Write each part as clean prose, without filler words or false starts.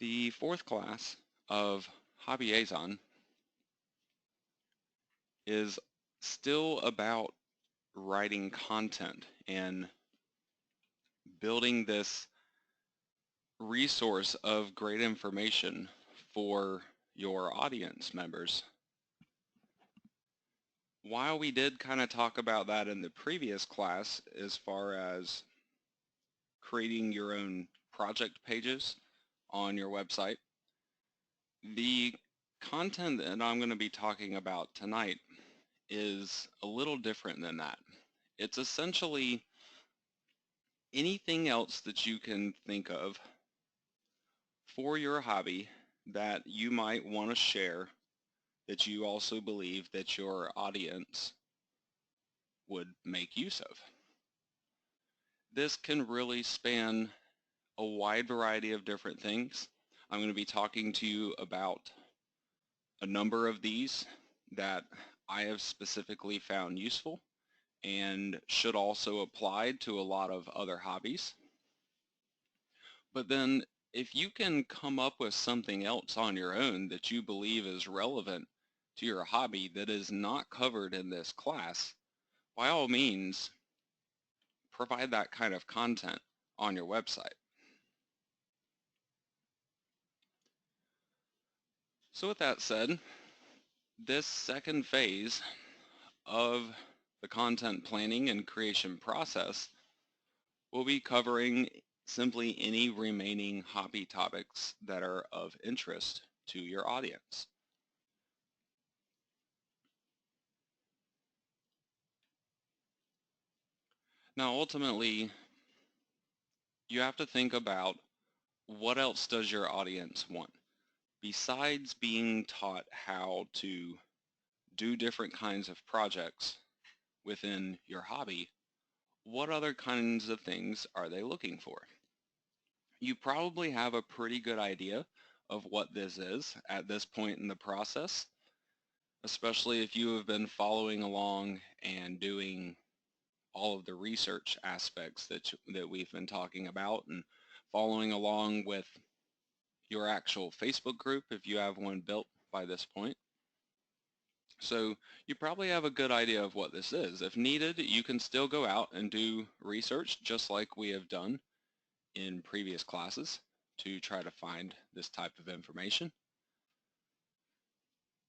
The fourth class of Hobby Azon is still about writing content and building this resource of great information for your audience members. While we did kind of talk about that in the previous class as far as creating your own project pages on your website, the content that I'm going to be talking about tonight is a little different than that. It's essentially anything else that you can think of for your hobby that you might want to share that you also believe that your audience would make use of. This can really span a wide variety of different things. I'm going to be talking to you about a number of these that I have specifically found useful and should also apply to a lot of other hobbies. But then if you can come up with something else on your own that you believe is relevant to your hobby that is not covered in this class, by all means, provide that kind of content on your website. So with that said, this second phase of the content planning and creation process will be covering simply any remaining hobby topics that are of interest to your audience. Now ultimately, you have to think about what else does your audience want? Besides being taught how to do different kinds of projects within your hobby, what other kinds of things are they looking for? You probably have a pretty good idea of what this is at this point in the process, especially if you have been following along and doing all of the research aspects that we've been talking about and following along with your actual Facebook group if you have one built by this point. So you probably have a good idea of what this is. If needed, you can still go out and do research just like we have done in previous classes to try to find this type of information.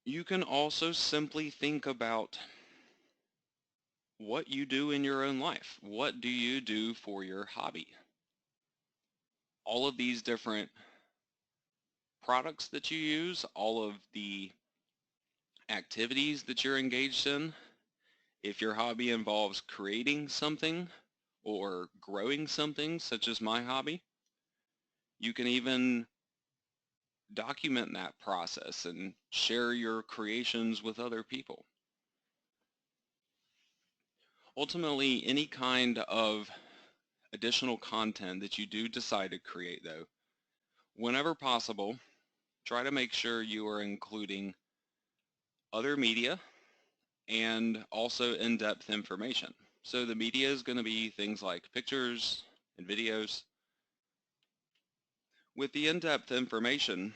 You can also simply think about what you do in your own life. What do you do for your hobby? All of these different products that you use, all of the activities that you're engaged in. If your hobby involves creating something or growing something, such as my hobby, you can even document that process and share your creations with other people. Ultimately, any kind of additional content that you do decide to create, though, whenever possible, try to make sure you are including other media and also in-depth information. So the media is going to be things like pictures and videos. With the in-depth information,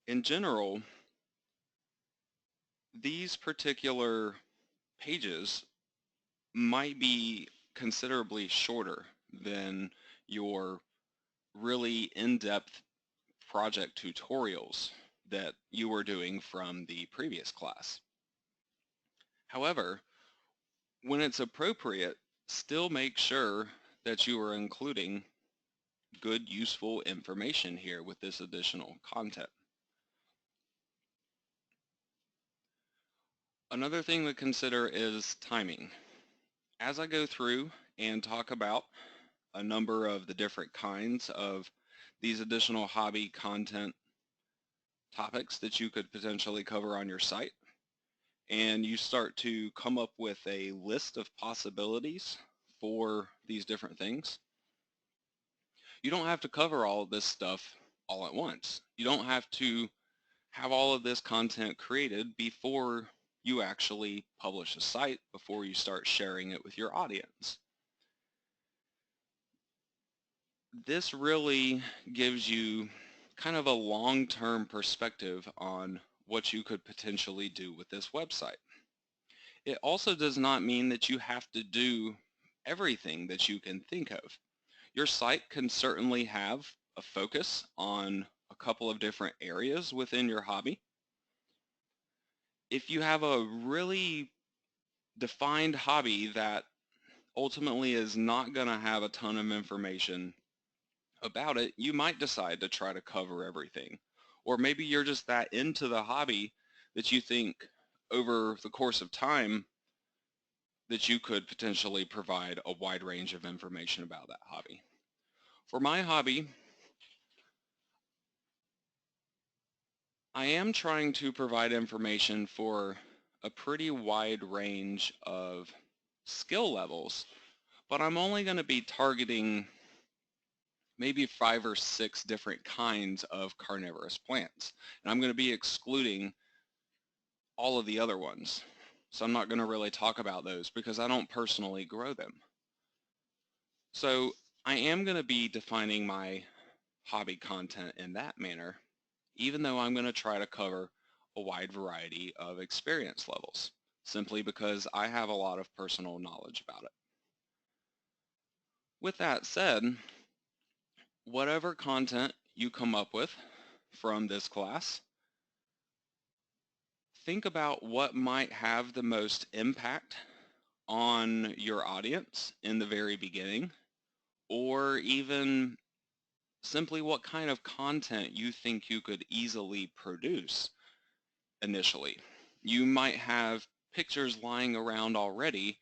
in general, these particular pages might be considerably shorter than your really in-depth project tutorials that you were doing from the previous class. However, when it's appropriate, still make sure that you are including good, useful information here with this additional content. Another thing to consider is timing. As I go through and talk about a number of the different kinds of these additional hobby content topics that you could potentially cover on your site, and you start to come up with a list of possibilities for these different things, you don't have to cover all of this stuff all at once. You don't have to have all of this content created before you actually publish a site, before you start sharing it with your audience. this really gives you kind of a long-term perspective on what you could potentially do with this website. It also does not mean that you have to do everything that you can think of. Your site can certainly have a focus on a couple of different areas within your hobby. If you have a really defined hobby that ultimately is not going to have a ton of information about it, you might decide to try to cover everything. Or maybe you're just that into the hobby that you think over the course of time that you could potentially provide a wide range of information about that hobby. For my hobby, I am trying to provide information for a pretty wide range of skill levels, but I'm only going to be targeting maybe 5 or 6 different kinds of carnivorous plants. And I'm going to be excluding all of the other ones. So I'm not going to really talk about those because I don't personally grow them. So I am going to be defining my hobby content in that manner, even though I'm going to try to cover a wide variety of experience levels, simply because I have a lot of personal knowledge about it. With that said, whatever content you come up with from this class, think about what might have the most impact on your audience in the very beginning, or even simply what kind of content you think you could easily produce initially. You might have pictures lying around already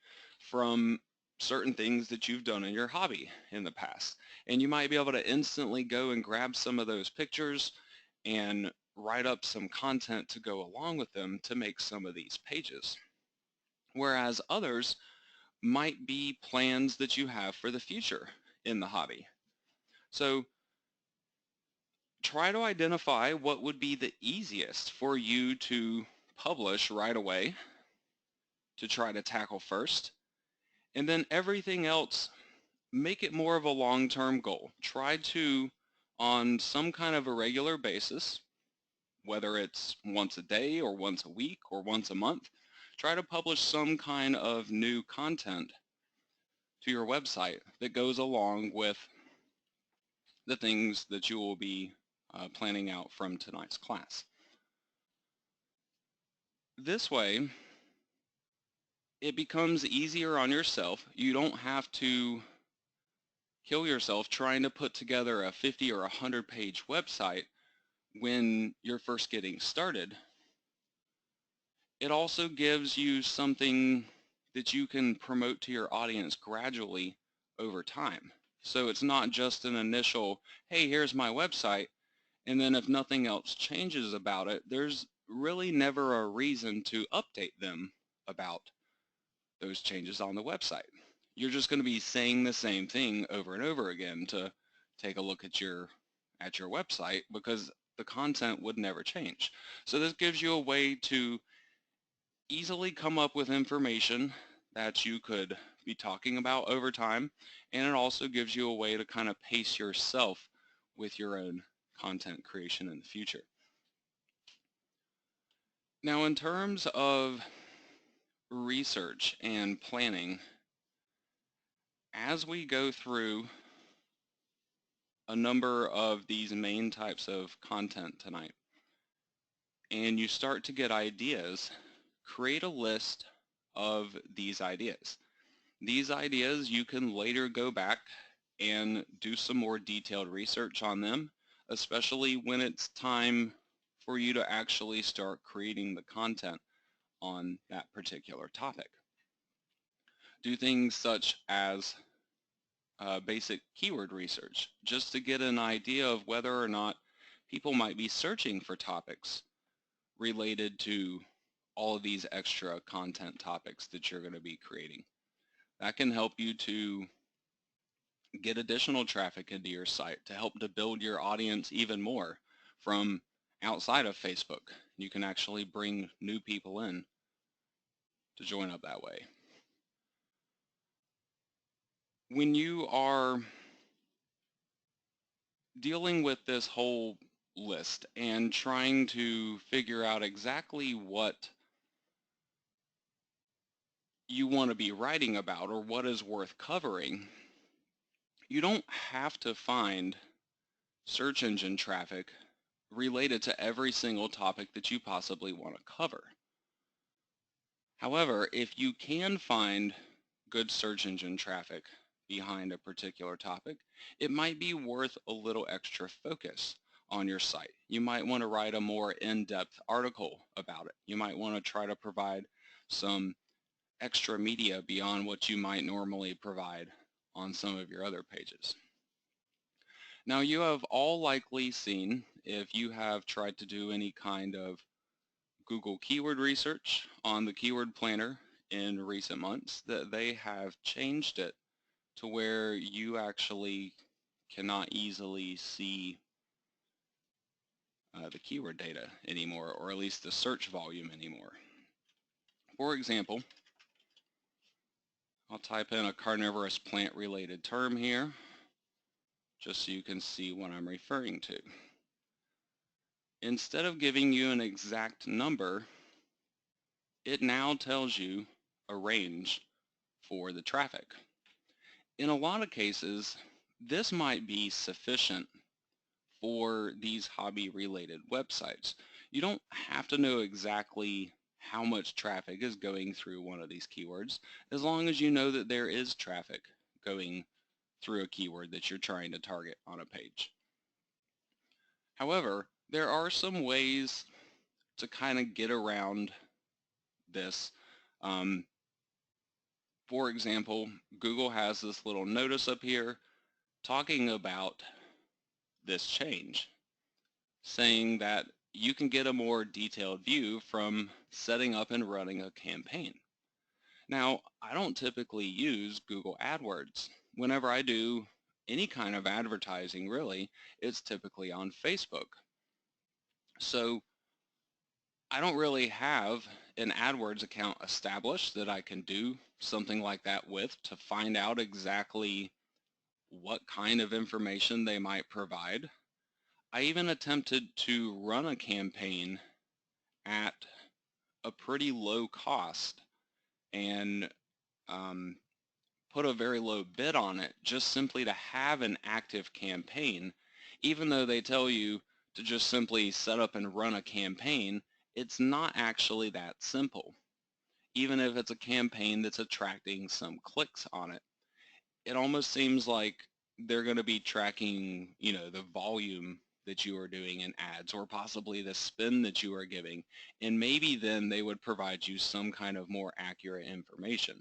from certain things that you've done in your hobby in the past. And you might be able to instantly go and grab some of those pictures and write up some content to go along with them to make some of these pages. Whereas others might be plans that you have for the future in the hobby. So try to identify what would be the easiest for you to publish right away, to try to tackle first, and then everything else, make it more of a long-term goal. Try to, on some kind of a regular basis, whether it's once a day or once a week or once a month, try to publish some kind of new content to your website that goes along with the things that you will be planning out from tonight's class. This way, it becomes easier on yourself. You don't have to kill yourself trying to put together a 50 or 100-page website when you're first getting started. It also gives you something that you can promote to your audience gradually over time. So it's not just an initial, hey, here's my website, and then if nothing else changes about it, there's really never a reason to update them about those changes on the website. You're just going to be saying the same thing over and over again to take a look at your website because the content would never change. So this gives you a way to easily come up with information that you could be talking about over time, and it also gives you a way to kind of pace yourself with your own content creation in the future. Now, in terms of research and planning, as we go through a number of these main types of content tonight, and you start to get ideas, create a list of these ideas. These ideas, you can later go back and do some more detailed research on them, especially when it's time for you to actually start creating the content on that particular topic. Do things such as basic keyword research, just to get an idea of whether or not people might be searching for topics related to all of these extra content topics that you're going to be creating. That can help you to get additional traffic into your site to help to build your audience even more from outside of Facebook. You can actually bring new people in to join up that way. When you are dealing with this whole list and trying to figure out exactly what you want to be writing about or what is worth covering, you don't have to find search engine traffic related to every single topic that you possibly want to cover. However, if you can find good search engine traffic behind a particular topic, it might be worth a little extra focus on your site. You might want to write a more in-depth article about it. You might want to try to provide some extra media beyond what you might normally provide on some of your other pages. Now, you have all likely seen, if you have tried to do any kind of Google keyword research on the keyword planner in recent months, that they have changed it to where you actually cannot easily see the keyword data anymore, or at least the search volume anymore. For example, I'll type in a carnivorous plant related term here, just so you can see what I'm referring to. Instead of giving you an exact number, it now tells you a range for the traffic. In a lot of cases, this might be sufficient for these hobby-related websites. You don't have to know exactly how much traffic is going through one of these keywords, as long as you know that there is traffic going through a keyword that you're trying to target on a page. However, there are some ways to kind of get around this. For example, Google has this little notice up here talking about this change, saying that you can get a more detailed view from setting up and running a campaign. Now, I don't typically use Google AdWords. Whenever I do any kind of advertising, really, it's typically on Facebook. So I don't really have an AdWords account established that I can do something like that with to find out exactly what kind of information they might provide. I even attempted to run a campaign at a pretty low cost and put a very low bid on it just simply to have an active campaign. Even though they tell you to just simply set up and run a campaign, it's not actually that simple. Even if it's a campaign that's attracting some clicks on it, it almost seems like they're going to be tracking, the volume that you are doing in ads, or possibly the spin that you are giving, and maybe then they would provide you some kind of more accurate information.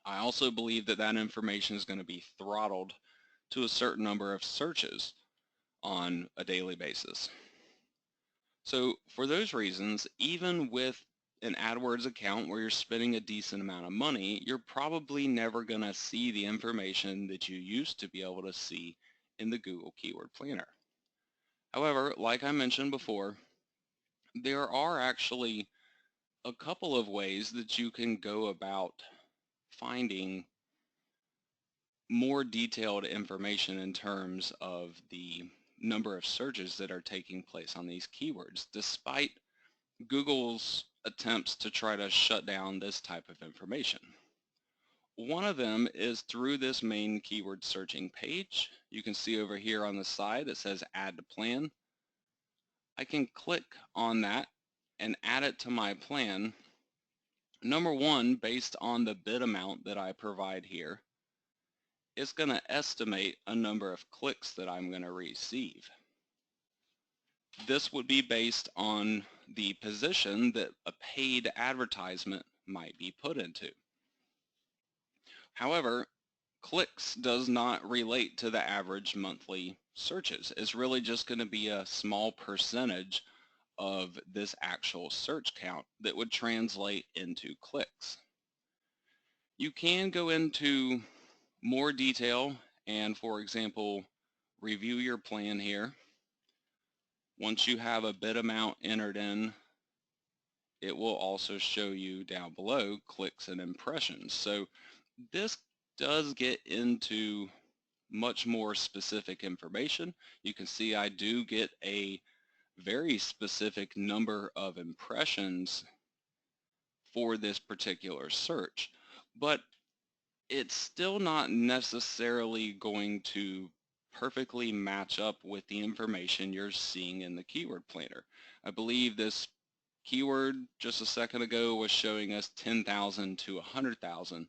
I also believe that that information is going to be throttled to a certain number of searches on a daily basis. So for those reasons, even with an AdWords account where you're spending a decent amount of money, you're probably never going to see the information that you used to be able to see in the Google Keyword Planner. However, like I mentioned before, there are actually a couple of ways that you can go about finding more detailed information in terms of the number of searches that are taking place on these keywords, despite Google's attempts to try to shut down this type of information. One of them is through this main keyword searching page. You can see over here on the side it says add to plan. I can click on that and add it to my plan. Number one, based on the bid amount that I provide here, it's going to estimate a number of clicks that I'm going to receive. This would be based on the position that a paid advertisement might be put into. However, clicks does not relate to the average monthly searches. It's really just going to be a small percentage of this actual search count that would translate into clicks. You can go into more detail and, for example, review your plan here. Once you have a bid amount entered in, it will also show you down below clicks and impressions. So this does get into much more specific information. You can see I do get a very specific number of impressions for this particular search, but it's still not necessarily going to perfectly match up with the information you're seeing in the keyword planner. I believe this keyword just a second ago was showing us 10,000 to 100,000,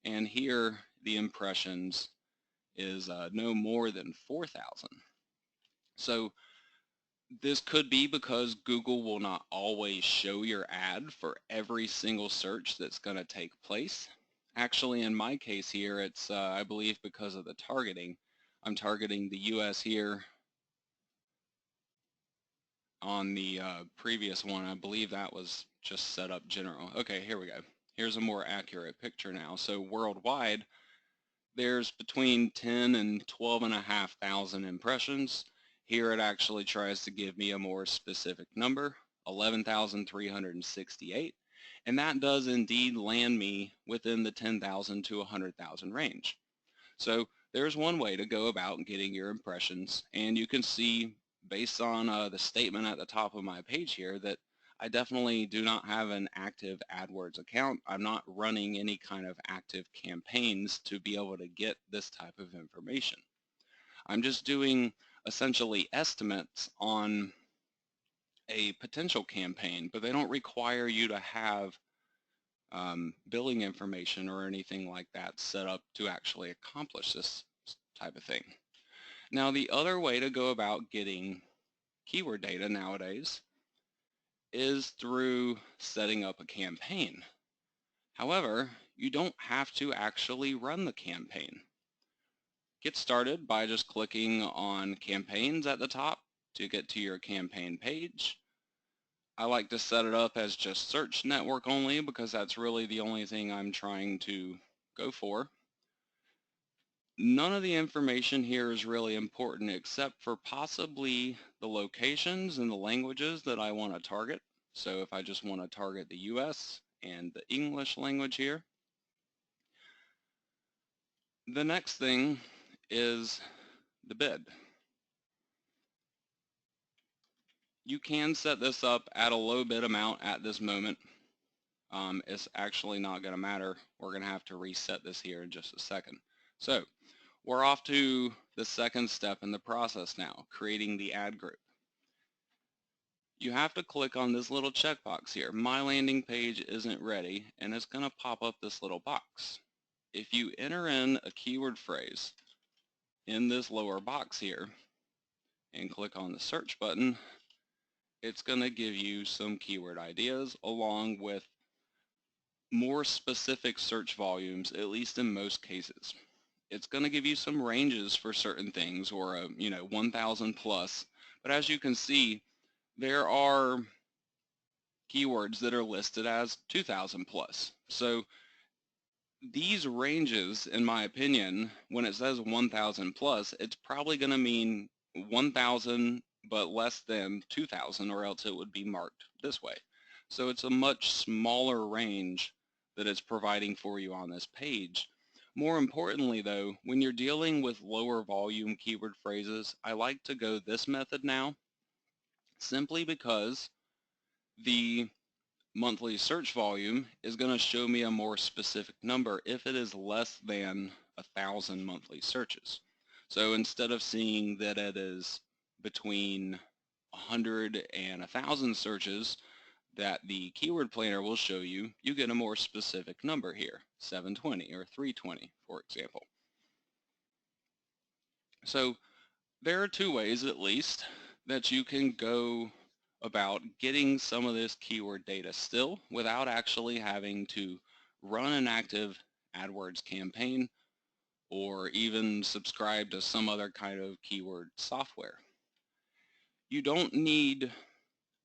and here the impressions is no more than 4,000. So this could be because Google will not always show your ad for every single search that's going to take place. Actually, in my case here, it's, I believe, because of the targeting. I'm targeting the US here. On the previous one, I believe that was just set up general. Okay, here we go. Here's a more accurate picture now. So worldwide, there's between 10 and 12,500 impressions. Here it actually tries to give me a more specific number, 11,368, and that does indeed land me within the 10,000 to 100,000 range. So there's one way to go about getting your impressions, and you can see based on the statement at the top of my page here that I definitely do not have an active AdWords account. I'm not running any kind of active campaigns to be able to get this type of information. I'm just doing essentially estimates on a potential campaign, but they don't require you to have billing information or anything like that set up to actually accomplish this type of thing. Now, the other way to go about getting keyword data nowadays is through setting up a campaign. However, you don't have to actually run the campaign. Get started by just clicking on campaigns at the top to get to your campaign page. I like to set it up as just search network only because that's really the only thing I'm trying to go for. None of the information here is really important except for possibly the locations and the languages that I want to target. So if I just want to target the US and the English language here. The next thing is the bid. You can set this up at a low bid amount at this moment. It's actually not going to matter. We're going to have to reset this here in just a second. So we're off to the second step in the process now, creating the ad group. You have to click on this little checkbox here. My landing page isn't ready, and it's going to pop up this little box. If you enter in a keyword phrase in this lower box here and click on the search button, it's going to give you some keyword ideas along with more specific search volumes, at least in most cases. It's going to give you some ranges for certain things, or a 1,000 plus, but as you can see, there are keywords that are listed as 2,000 plus. So these ranges, in my opinion, when it says 1,000 plus, it's probably going to mean 1,000 but less than 2,000, or else it would be marked this way. So it's a much smaller range that it's providing for you on this page. More importantly though, when you're dealing with lower volume keyword phrases, I like to go this method now, simply because the monthly search volume is going to show me a more specific number if it is less than 1,000 monthly searches. So instead of seeing that it is between 100 and 1,000 searches that the keyword planner will show you, you get a more specific number here, 720 or 320, for example. So there are two ways, at least, that you can go about getting some of this keyword data still without actually having to run an active AdWords campaign or even subscribe to some other kind of keyword software. You don't need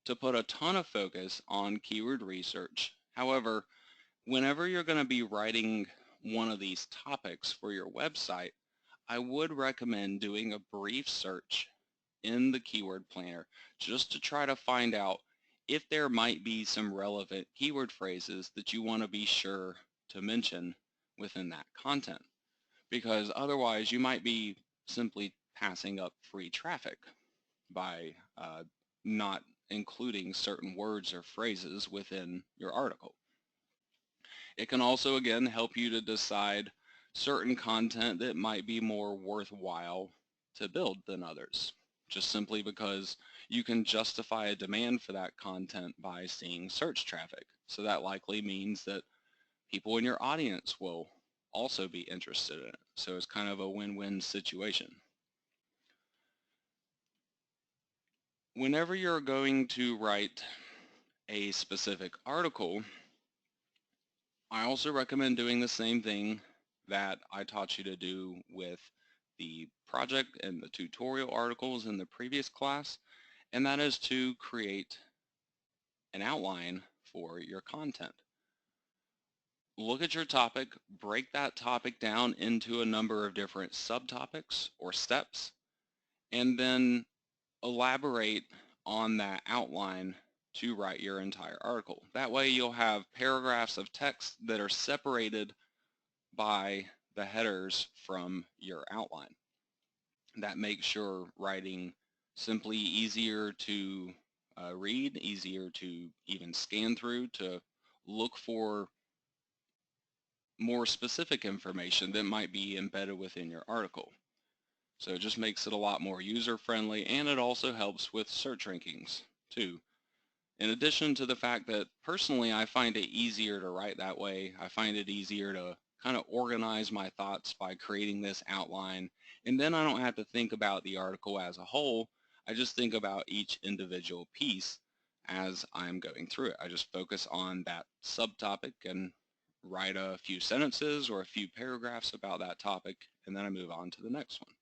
to put a ton of focus on keyword research. However, whenever you're going to be writing one of these topics for your website, I would recommend doing a brief search in the keyword planner just to try to find out if there might be some relevant keyword phrases that you want to be sure to mention within that content. because otherwise you might be simply passing up free traffic by not including certain words or phrases within your article. It can also, again, help you to decide certain content that might be more worthwhile to build than others, just simply because you can justify a demand for that content by seeing search traffic. So that likely means that people in your audience will also be interested in it. So it's kind of a win-win situation. Whenever you're going to write a specific article, I also recommend doing the same thing that I taught you to do with the project and the tutorial articles in the previous class, and that is to create an outline for your content. Look at your topic, break that topic down into a number of different subtopics or steps, and then elaborate on that outline to write your entire article. That way you'll have paragraphs of text that are separated by the headers from your outline. That makes your writing simply easier to read, easier to even scan through, to look for more specific information that might be embedded within your article. So it just makes it a lot more user-friendly, and it also helps with search rankings too. In addition to the fact that personally I find it easier to write that way, I find it easier to kind of organize my thoughts by creating this outline, and then I don't have to think about the article as a whole. I just think about each individual piece as I'm going through it. I just focus on that subtopic and write a few sentences or a few paragraphs about that topic, and then I move on to the next one.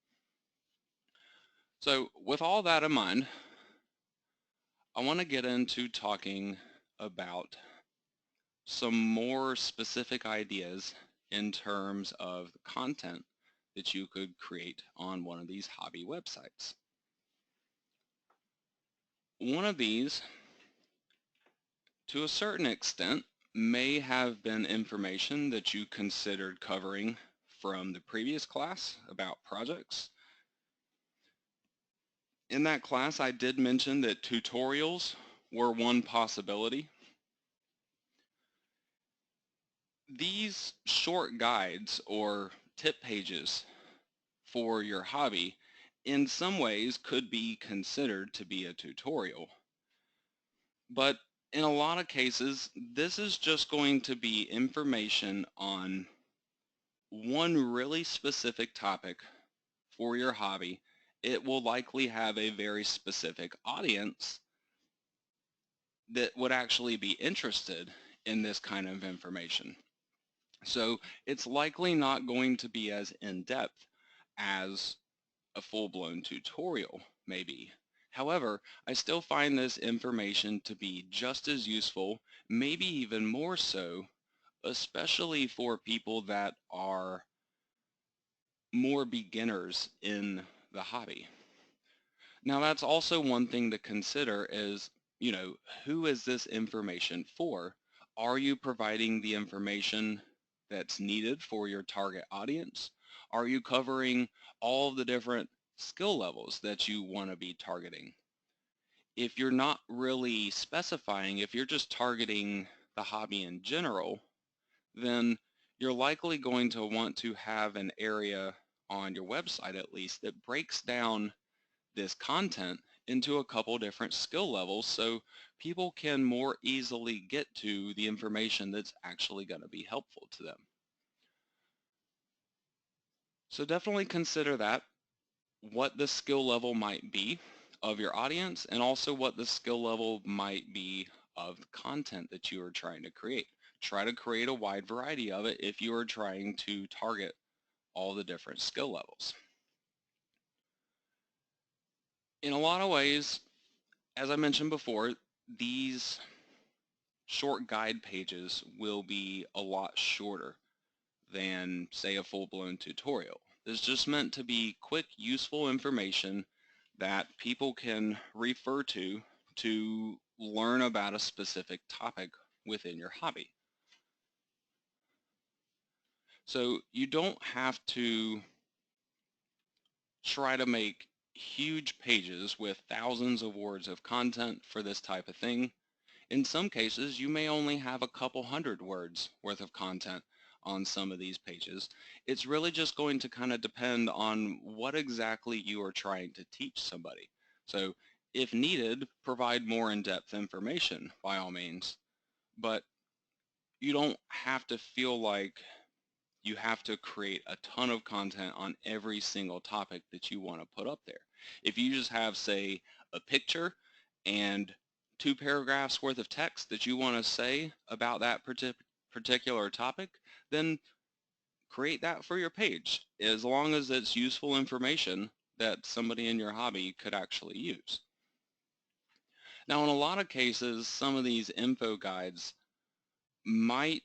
So with all that in mind, I want to get into talking about some more specific ideas in terms of the content that you could create on one of these hobby websites. One of these, to a certain extent, may have been information that you considered covering from the previous class about projects. In that class, I did mention that tutorials were one possibility. These short guides or tip pages for your hobby in some ways could be considered to be a tutorial. But in a lot of cases, this is just going to be information on one really specific topic for your hobby. It will likely have a very specific audience that would actually be interested in this kind of information. So it's likely not going to be as in-depth as a full-blown tutorial may be. However, I still find this information to be just as useful, maybe even more so, especially for people that are more beginners in the hobby. Now that's also one thing to consider is, who is this information for? Are you providing the information that's needed for your target audience? Are you covering all of the different skill levels that you want to be targeting? If you're not really specifying, if you're just targeting the hobby in general, then you're likely going to want to have an area on your website at least that breaks down this content into a couple different skill levels so people can more easily get to the information that's actually going to be helpful to them. So definitely consider that, what the skill level might be of your audience, and also what the skill level might be of the content that you are trying to create. Try to create a wide variety of it if you are trying to target all the different skill levels. In a lot of ways, as I mentioned before, these short guide pages will be a lot shorter than, say, a full-blown tutorial. It's just meant to be quick, useful information that people can refer to learn about a specific topic within your hobby. So you don't have to try to make huge pages with thousands of words of content for this type of thing. In some cases, you may only have a couple hundred words worth of content on some of these pages. It's really just going to kind of depend on what exactly you are trying to teach somebody. So if needed, provide more in-depth information by all means, but you don't have to feel like you have to create a ton of content on every single topic that you want to put up there. If you just have, say, a picture and 2 paragraphs worth of text that you want to say about that particular topic, then create that for your page, as long as it's useful information that somebody in your hobby could actually use. Now, in a lot of cases, some of these info guides might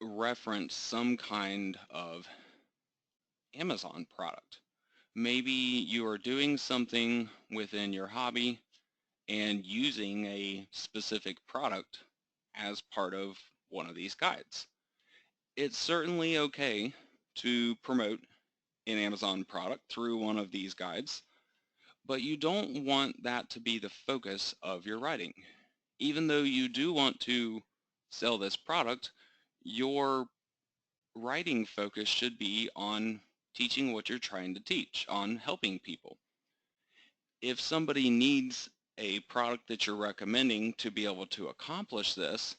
reference some kind of Amazon product. Maybe you are doing something within your hobby and using a specific product as part of one of these guides. It's certainly okay to promote an Amazon product through one of these guides, but you don't want that to be the focus of your writing. Even though you do want to sell this product, your writing focus should be on teaching what you're trying to teach, on helping people. If somebody needs a product that you're recommending to be able to accomplish this,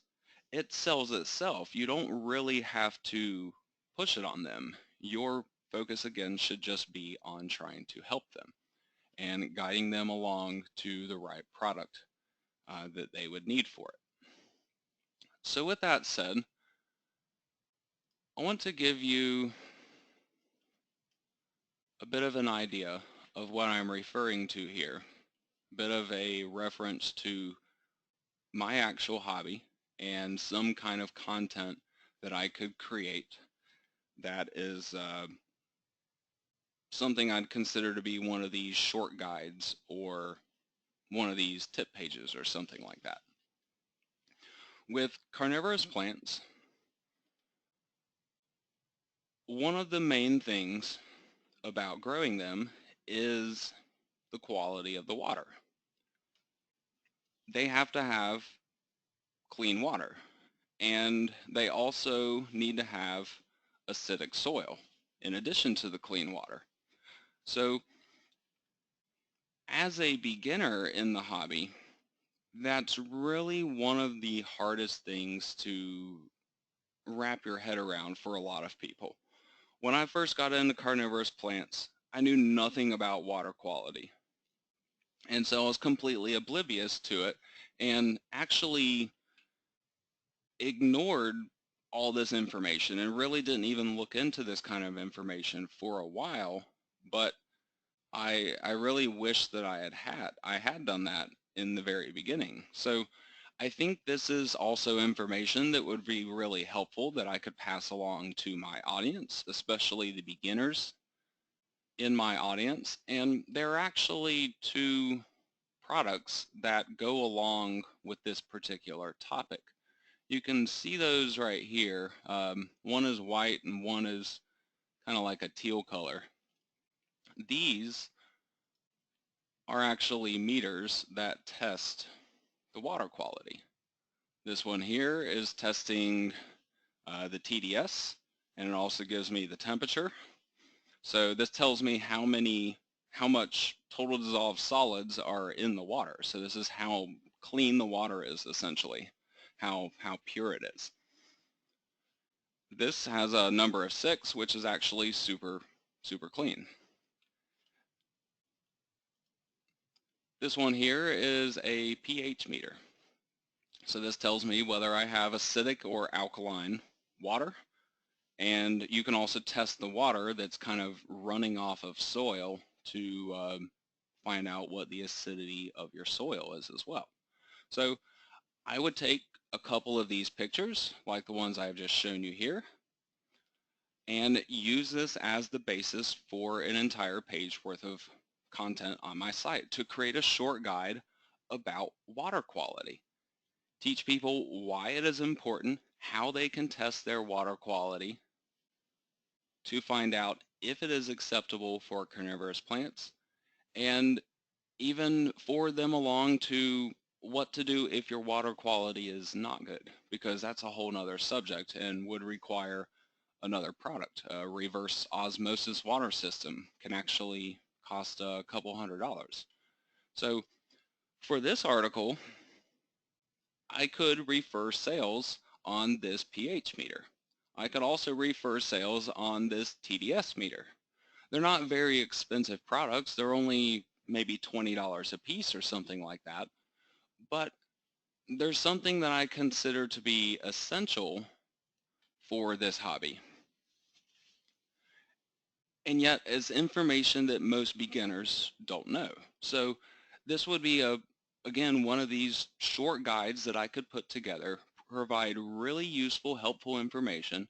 it sells itself. You don't really have to push it on them. Your focus, again, should just be on trying to help them and guiding them along to the right product that they would need for it. So with that said, I want to give you a bit of an idea of what I'm referring to here, a bit of a reference to my actual hobby and some kind of content that I could create that is something I'd consider to be one of these short guides or one of these tip pages or something like that. With carnivorous plants, one of the main things about growing them is the quality of the water. They have to have clean water, and they also need to have acidic soil in addition to the clean water. So as a beginner in the hobby, that's really one of the hardest things to wrap your head around for a lot of people. When I first got into carnivorous plants, I knew nothing about water quality. And so I was completely oblivious to it and actually ignored all this information and really didn't even look into this kind of information for a while. But I really wish that I had done that in the very beginning. So I think this is also information that would be really helpful that I could pass along to my audience, especially the beginners in my audience. And there are actually 2 products that go along with this particular topic. You can see those right here. One is white and one is kind of like a teal color. These are actually meters that test the water quality. This one here is testing the TDS, and it also gives me the temperature. So this tells me how much total dissolved solids are in the water. So this is how clean the water is, essentially, how pure it is. This has a number of 6, which is actually super clean. This one here is a pH meter. So this tells me whether I have acidic or alkaline water. And you can also test the water that's kind of running off of soil to find out what the acidity of your soil is as well. So I would take a couple of these pictures, like the ones I've just shown you here, and use this as the basis for an entire page worth of content on my site to create a short guide about water quality. Teach people why it is important, how they can test their water quality, to find out if it is acceptable for carnivorous plants, and even forward them along to what to do if your water quality is not good, because that's a whole nother subject and would require another product. A reverse osmosis water system can actually cost a couple $100s. So for this article, I could refer sales on this pH meter. I could also refer sales on this TDS meter. They're not very expensive products. They're only maybe $20 a piece or something like that. But there's something that I consider to be essential for this hobby. And yet is information that most beginners don't know. So this would be again, one of these short guides that I could put together, provide really useful, helpful information,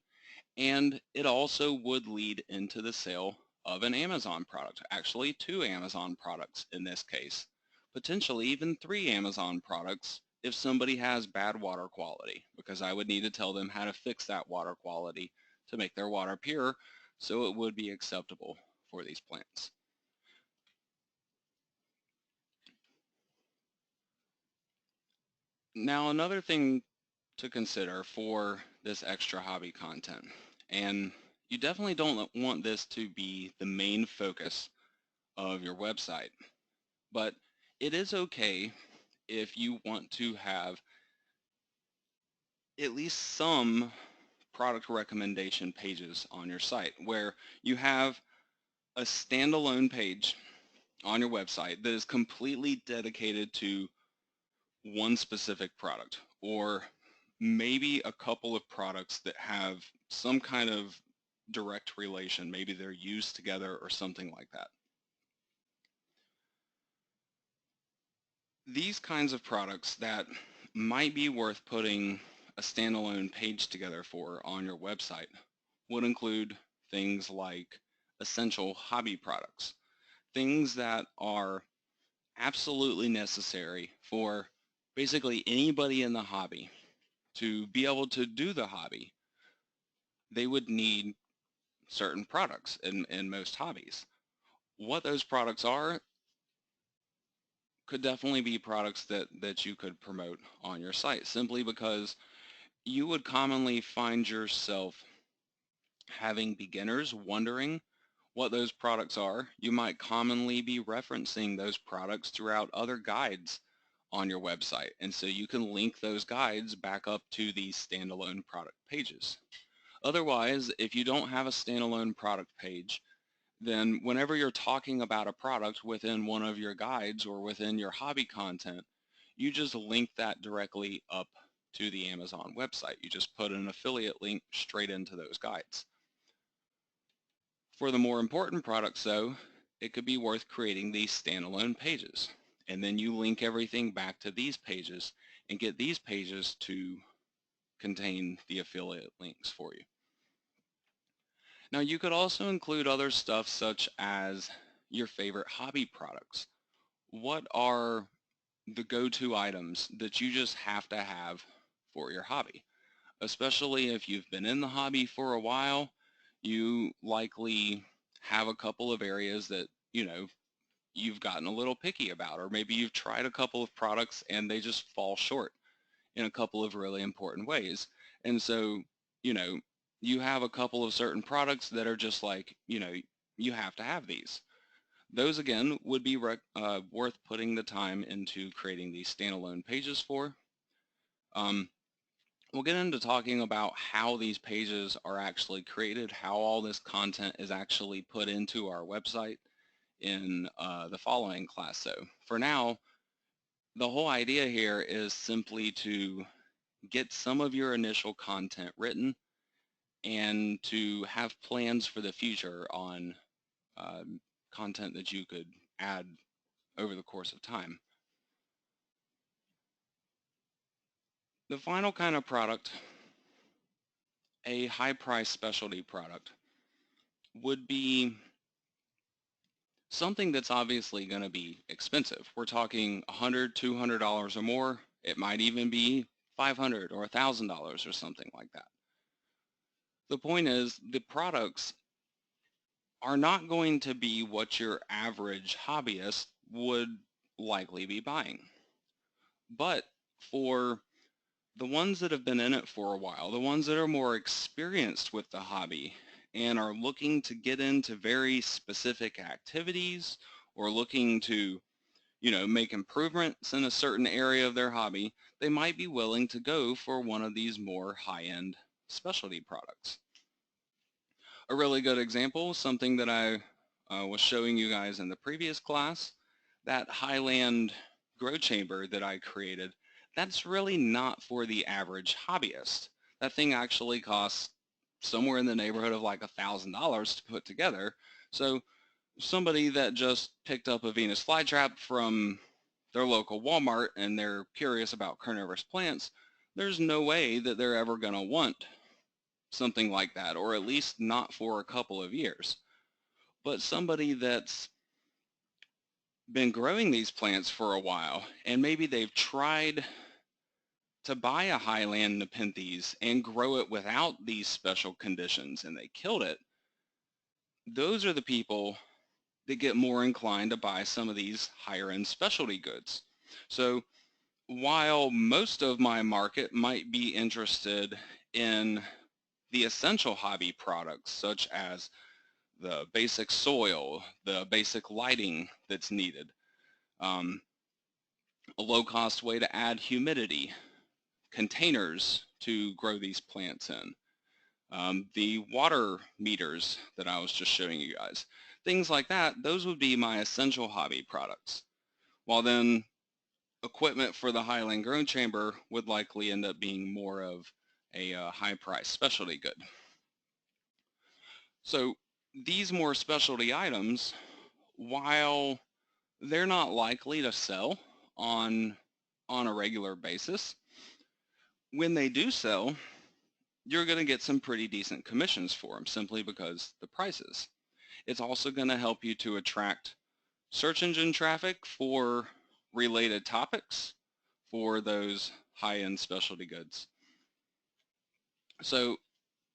and it also would lead into the sale of an Amazon product, actually 2 Amazon products in this case, potentially even 3 Amazon products if somebody has bad water quality, because I would need to tell them how to fix that water quality to make their water pure so it would be acceptable for these plants. Now, another thing to consider for this extra hobby content, and you definitely don't want this to be the main focus of your website, but it is okay if you want to have at least some product recommendation pages on your site where you have a standalone page on your website that is completely dedicated to one specific product, or maybe a couple of products that have some kind of direct relation. Maybe they're used together or something like that. These kinds of products that might be worth putting a standalone page together for on your website would include things like essential hobby products, things that are absolutely necessary for basically anybody in the hobby to be able to do the hobby. They would need certain products in most hobbies. What those products are could definitely be products that you could promote on your site, simply because you would commonly find yourself having beginners wondering what those products are. You might commonly be referencing those products throughout other guides on your website, and so you can link those guides back up to these standalone product pages. Otherwise, if you don't have a standalone product page, then whenever you're talking about a product within one of your guides or within your hobby content, you just link that directly up to the Amazon website. You just put an affiliate link straight into those guides. For the more important products though, it could be worth creating these standalone pages. And then you link everything back to these pages and get these pages to contain the affiliate links for you. Now you could also include other stuff such as your favorite hobby products. What are the go-to items that you just have to have for your hobby? Especially if you've been in the hobby for a while, you likely have a couple of areas that, you've gotten a little picky about, or maybe you've tried a couple of products and they just fall short in a couple of really important ways. And so, you know, you have a couple of certain products that are just like, you have to have these. Those again would be worth putting the time into creating these standalone pages for. We'll get into talking about how these pages are actually created, how all this content is actually put into our website in the following class. So for now, the whole idea here is simply to get some of your initial content written and to have plans for the future on content that you could add over the course of time. The final kind of product, a high-price specialty product, would be something that's obviously going to be expensive. We're talking $100, $200 or more. It might even be $500 or $1,000 or something like that. The point is, the products are not going to be what your average hobbyist would likely be buying. But for the ones that have been in it for a while, the ones that are more experienced with the hobby and are looking to get into very specific activities or looking to, make improvements in a certain area of their hobby, they might be willing to go for one of these more high-end specialty products. A really good example, something that I was showing you guys in the previous class, that Highland grow chamber that I created, that's really not for the average hobbyist. That thing actually costs somewhere in the neighborhood of like $1,000 to put together. So somebody that just picked up a Venus flytrap from their local Walmart and they're curious about carnivorous plants, there's no way that they're ever going to want something like that, or at least not for a couple of years. But somebody that's been growing these plants for a while, and maybe they've tried to buy a Highland Nepenthes and grow it without these special conditions and they killed it, those are the people that get more inclined to buy some of these higher end specialty goods. So while most of my market might be interested in the essential hobby products such as the basic soil, the basic lighting that's needed, a low-cost way to add humidity, containers to grow these plants in, the water meters that I was just showing you guys, things like that, those would be my essential hobby products. While then equipment for the Highland grown chamber would likely end up being more of a high-price specialty good. So these more specialty items, while they're not likely to sell on a regular basis, when they do sell, you're going to get some pretty decent commissions for them simply because the prices. It's also going to help you to attract search engine traffic for related topics for those high-end specialty goods. So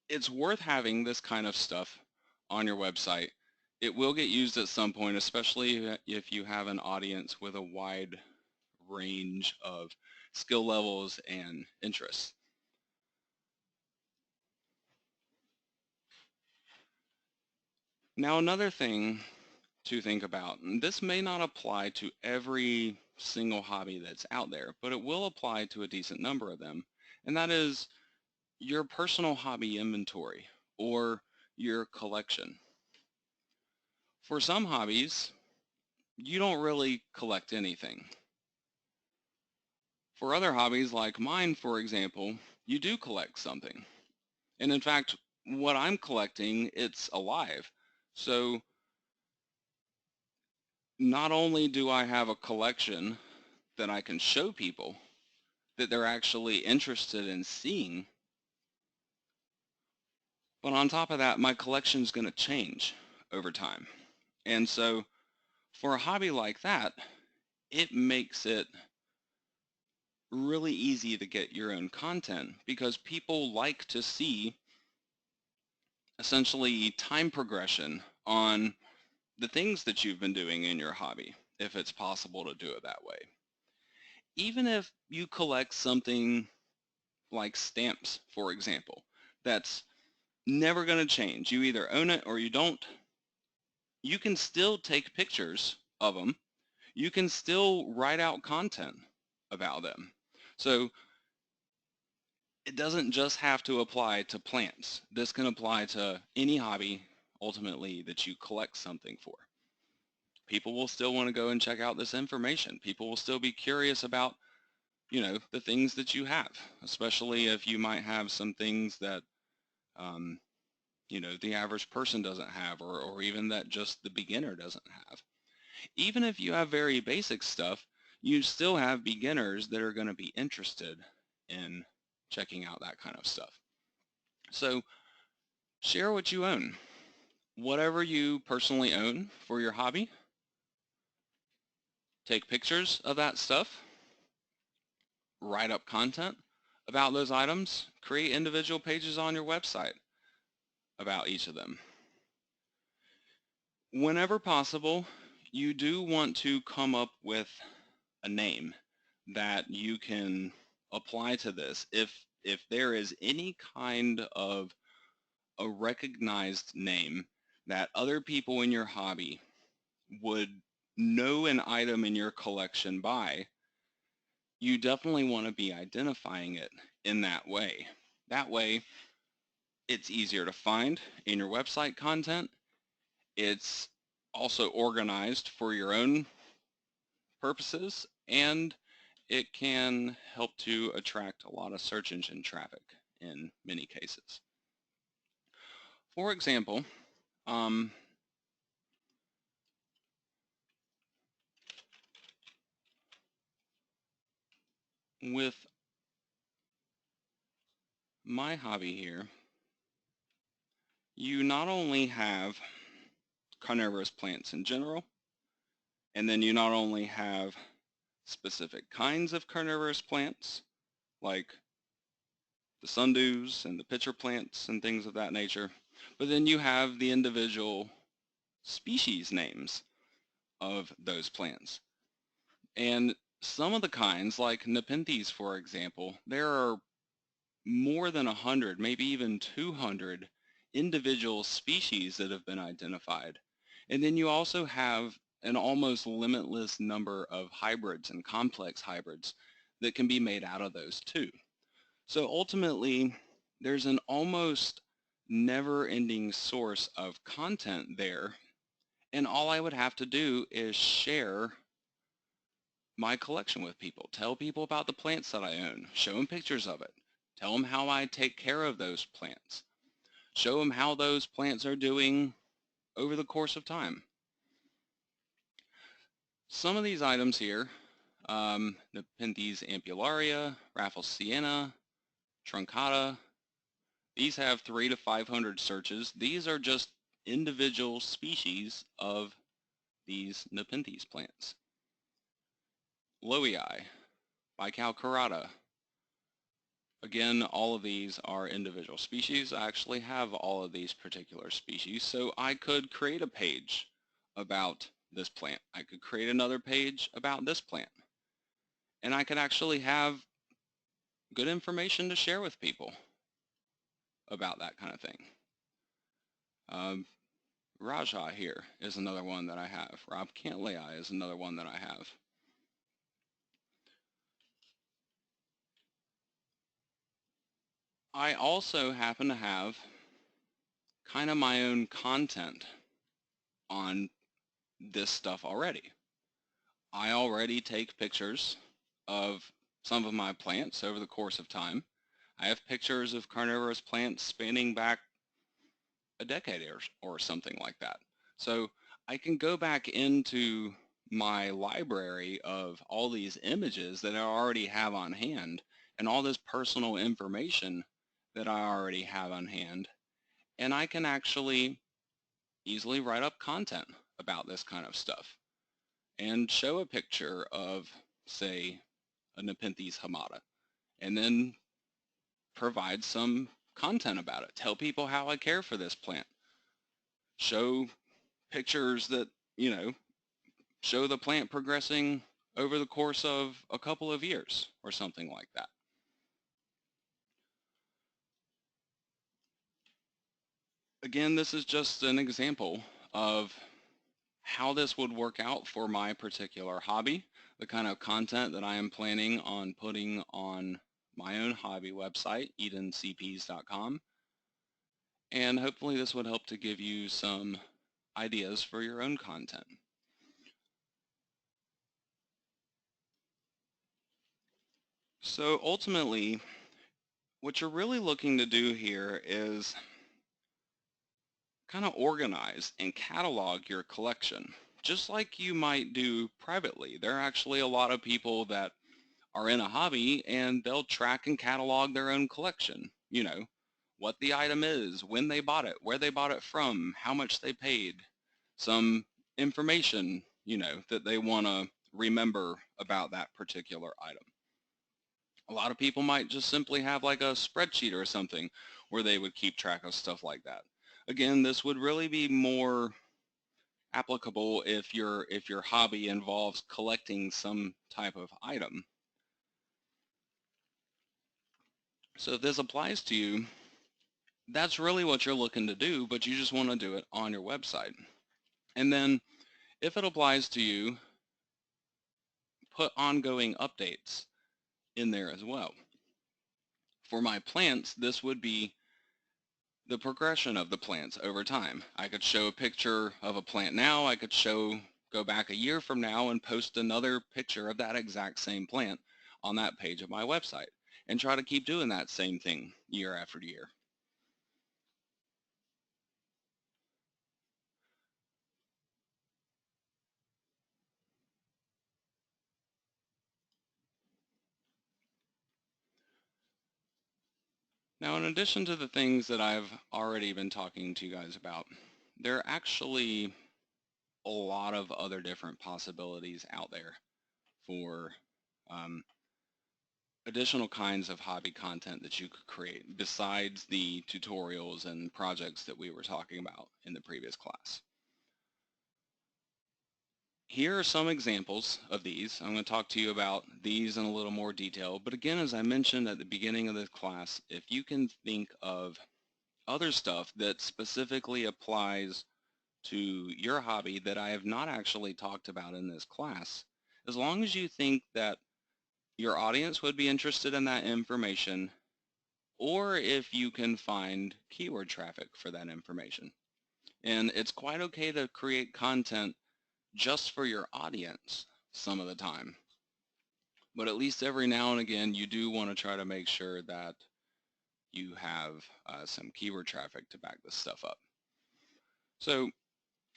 it's worth having this kind of stuff on your website. It will get used at some point, especially if you have an audience with a wide range of skill levels and interests. Now another thing to think about, and this may not apply to every single hobby that's out there, but it will apply to a decent number of them, and that is your personal hobby inventory or your collection. For some hobbies, you don't really collect anything. For other hobbies like mine, for example, you do collect something. And in fact, what I'm collecting, it's alive. So not only do I have a collection that I can show people that they're actually interested in seeing, but on top of that, my collection is going to change over time. And so for a hobby like that, it makes it really easy to get your own content because people like to see essentially time progression on the things that you've been doing in your hobby, if it's possible to do it that way. Even if you collect something like stamps, for example, that's never going to change. You either own it or you don't. You can still take pictures of them. You can still write out content about them. So it doesn't just have to apply to plants. This can apply to any hobby, ultimately, that you collect something for. People will still want to go and check out this information. People will still be curious about, the things that you have, especially if you might have some things that, the average person doesn't have, or even that just the beginner doesn't have. Even if you have very basic stuff, you still have beginners that are going to be interested in checking out that kind of stuff. So share what you own. Whatever you personally own for your hobby, take pictures of that stuff, write up content about those items, create individual pages on your website about each of them. Whenever possible, you do want to come up with a name that you can apply to this. If there is any kind of a recognized name that other people in your hobby would know an item in your collection by, you definitely want to be identifying it in that way. That way, it's easier to find in your website content. It's also organized for your own purposes, and it can help to attract a lot of search engine traffic in many cases. For example, with my hobby here, you not only have carnivorous plants in general, and then you not only have specific kinds of carnivorous plants, like the sundews and the pitcher plants and things of that nature, but then you have the individual species names of those plants. And some of the kinds, like Nepenthes, for example, there are more than 100, maybe even 200 individual species that have been identified. And then you also have an almost limitless number of hybrids and complex hybrids that can be made out of those too. So ultimately, there's an almost never-ending source of content there, and all I would have to do is share my collection with people, tell people about the plants that I own, show them pictures of it, tell them how I take care of those plants, show them how those plants are doing over the course of time. Some of these items here, Nepenthes ampullaria, Raffles sienna, truncata, these have 300 to 500 searches. These are just individual species of these Nepenthes plants. Lowii, Bicalcarata. Again, all of these are individual species. I actually have all of these particular species, so I could create a page about this plant. I could create another page about this plant. And I could actually have good information to share with people about that kind of thing. Raja here is another one that I have. Rob Cantlei is another one that I have. I also happen to have kind of my own content on this stuff already. I already take pictures of some of my plants over the course of time. I have pictures of carnivorous plants spanning back a decade or something like that. So I can go back into my library of all these images that I already have on hand and all this personal information that I already have on hand, and I can actually easily write up content about this kind of stuff and show a picture of, say, a Nepenthes hamata, and then provide some content about it. Tell people how I care for this plant. Show pictures that, show the plant progressing over the course of a couple of years or something like that. Again, this is just an example of how this would work out for my particular hobby, the kind of content that I am planning on putting on my own hobby website, edencps.com. And hopefully this would help to give you some ideas for your own content. So ultimately, what you're really looking to do here is kind of organize and catalog your collection, just like you might do privately. There are actually a lot of people that are in a hobby and they'll track and catalog their own collection. What the item is, when they bought it, where they bought it from, how much they paid, some information, that they want to remember about that particular item. A lot of people might just simply have like a spreadsheet or something where they would keep track of stuff like that. Again, this would really be more applicable if your hobby involves collecting some type of item. So if this applies to you, that's really what you're looking to do, but you just want to do it on your website. And then if it applies to you, put ongoing updates in there as well. For my plants, this would be the progression of the plants over time. I could show a picture of a plant now, I could go back a year from now and post another picture of that exact same plant on that page of my website and try to keep doing that same thing year after year. Now, in addition to the things that I've already been talking to you guys about, there are actually a lot of other different possibilities out there for additional kinds of hobby content that you could create besides the tutorials and projects that we were talking about in the previous class. Here are some examples of these. I'm going to talk to you about these in a little more detail, but again, as I mentioned at the beginning of this class, if you can think of other stuff that specifically applies to your hobby that I have not actually talked about in this class, as long as you think that your audience would be interested in that information, or if you can find keyword traffic for that information. And it's quite okay to create content just for your audience some of the time. But at least every now and again, you do want to try to make sure that you have some keyword traffic to back this stuff up. So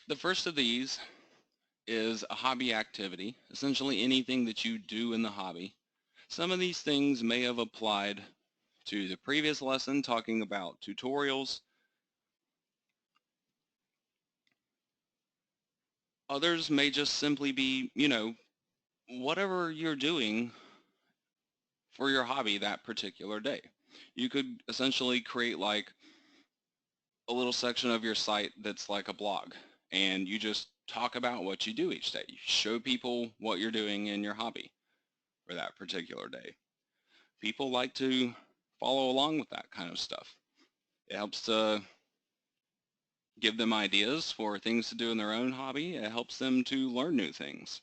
the first of these is a hobby activity, essentially anything that you do in the hobby. Some of these things may have applied to the previous lesson talking about tutorials. Others may just simply be, whatever you're doing for your hobby that particular day. You could essentially create like a little section of your site that's like a blog, and you just talk about what you do each day. You show people what you're doing in your hobby for that particular day. People like to follow along with that kind of stuff. It helps to give them ideas for things to do in their own hobby. It helps them to learn new things.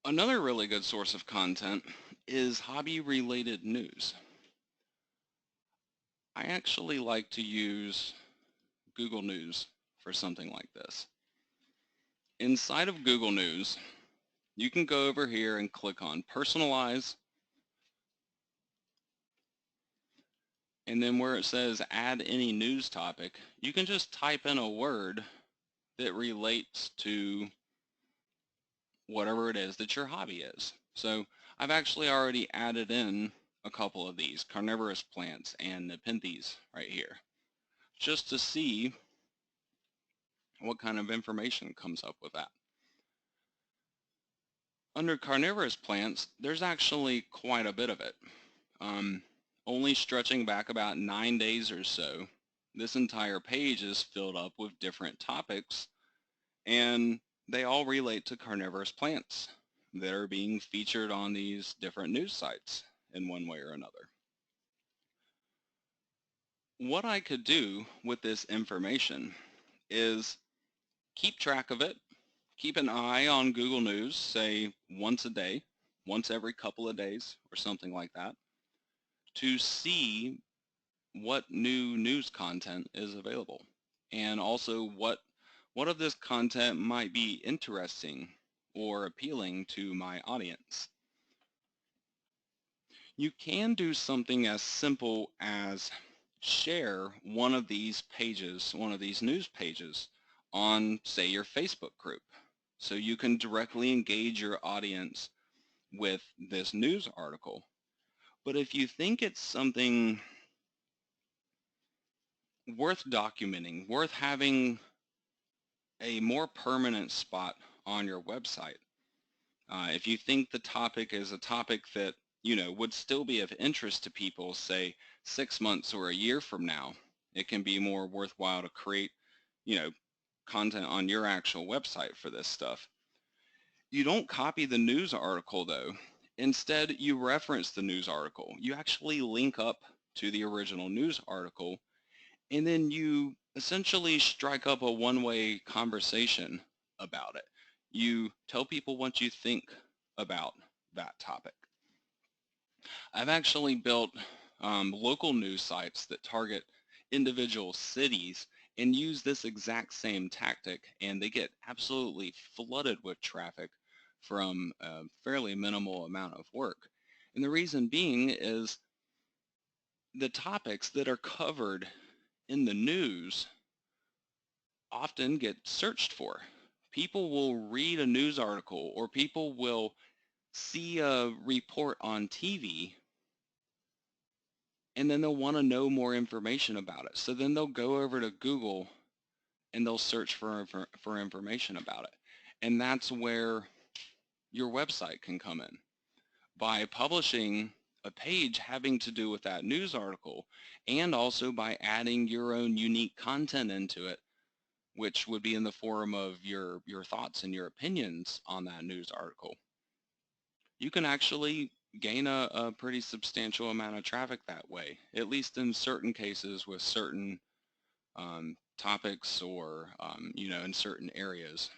Another really good source of content is hobby-related news. I actually like to use Google News for something like this. Inside of Google News, you can go over here and click on Personalize, and then where it says Add any news topic, you can just type in a word that relates to whatever it is that your hobby is. So I've actually already added in a couple of these, carnivorous plants and nepenthes right here, just to see what kind of information comes up with that. Under carnivorous plants, there's actually quite a bit of it. Only stretching back about 9 days or so, this entire page is filled up with different topics, and they all relate to carnivorous plants that are being featured on these different news sites in one way or another. What I could do with this information is keep track of it, keep an eye on Google News, say once a day, once every couple of days or something like that, to see what new news content is available, and also what of this content might be interesting or appealing to my audience. You can do something as simple as share one of these pages, one of these news pages on, say, your Facebook group. So you can directly engage your audience with this news article. But if you think it's something worth documenting, worth having a more permanent spot on your website, if you think the topic is a topic that would still be of interest to people, say 6 months or a year from now, it can be more worthwhile to create, you know, content on your actual website for this stuff. You don't copy the news article though. Instead, you reference the news article. You actually link up to the original news article, and then you essentially strike up a one-way conversation about it. You tell people what you think about that topic. I've actually built local news sites that target individual cities and use this exact same tactic, and they get absolutely flooded with traffic from a fairly minimal amount of work. And the reason being is the topics that are covered in the news often get searched for. People will read a news article, or people will see a report on TV, and then they'll want to know more information about it. So then they'll go over to Google and they'll search for information about it. And that's where your website can come in. By publishing a page having to do with that news article, and also by adding your own unique content into it, which would be in the form of your thoughts and your opinions on that news article, you can actually gain a pretty substantial amount of traffic that way, at least in certain cases with certain topics, or in certain areas.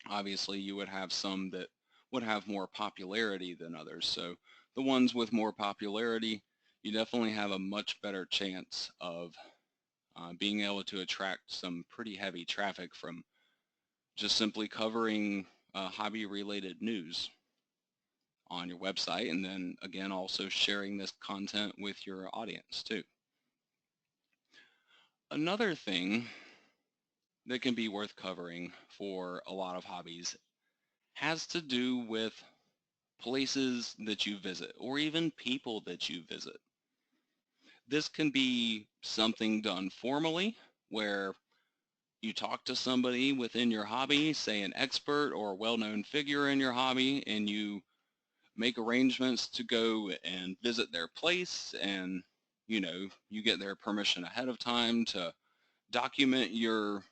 Obviously, you would have some that would have more popularity than others. So the ones with more popularity, you definitely have a much better chance of being able to attract some pretty heavy traffic from just simply covering hobby-related news on your website, and then again also sharing this content with your audience too. Another thing that can be worth covering for a lot of hobbies has to do with places that you visit, or even people that you visit. This can be something done formally, where you talk to somebody within your hobby, say an expert or a well-known figure in your hobby, and you make arrangements to go and visit their place, and you get their permission ahead of time to document your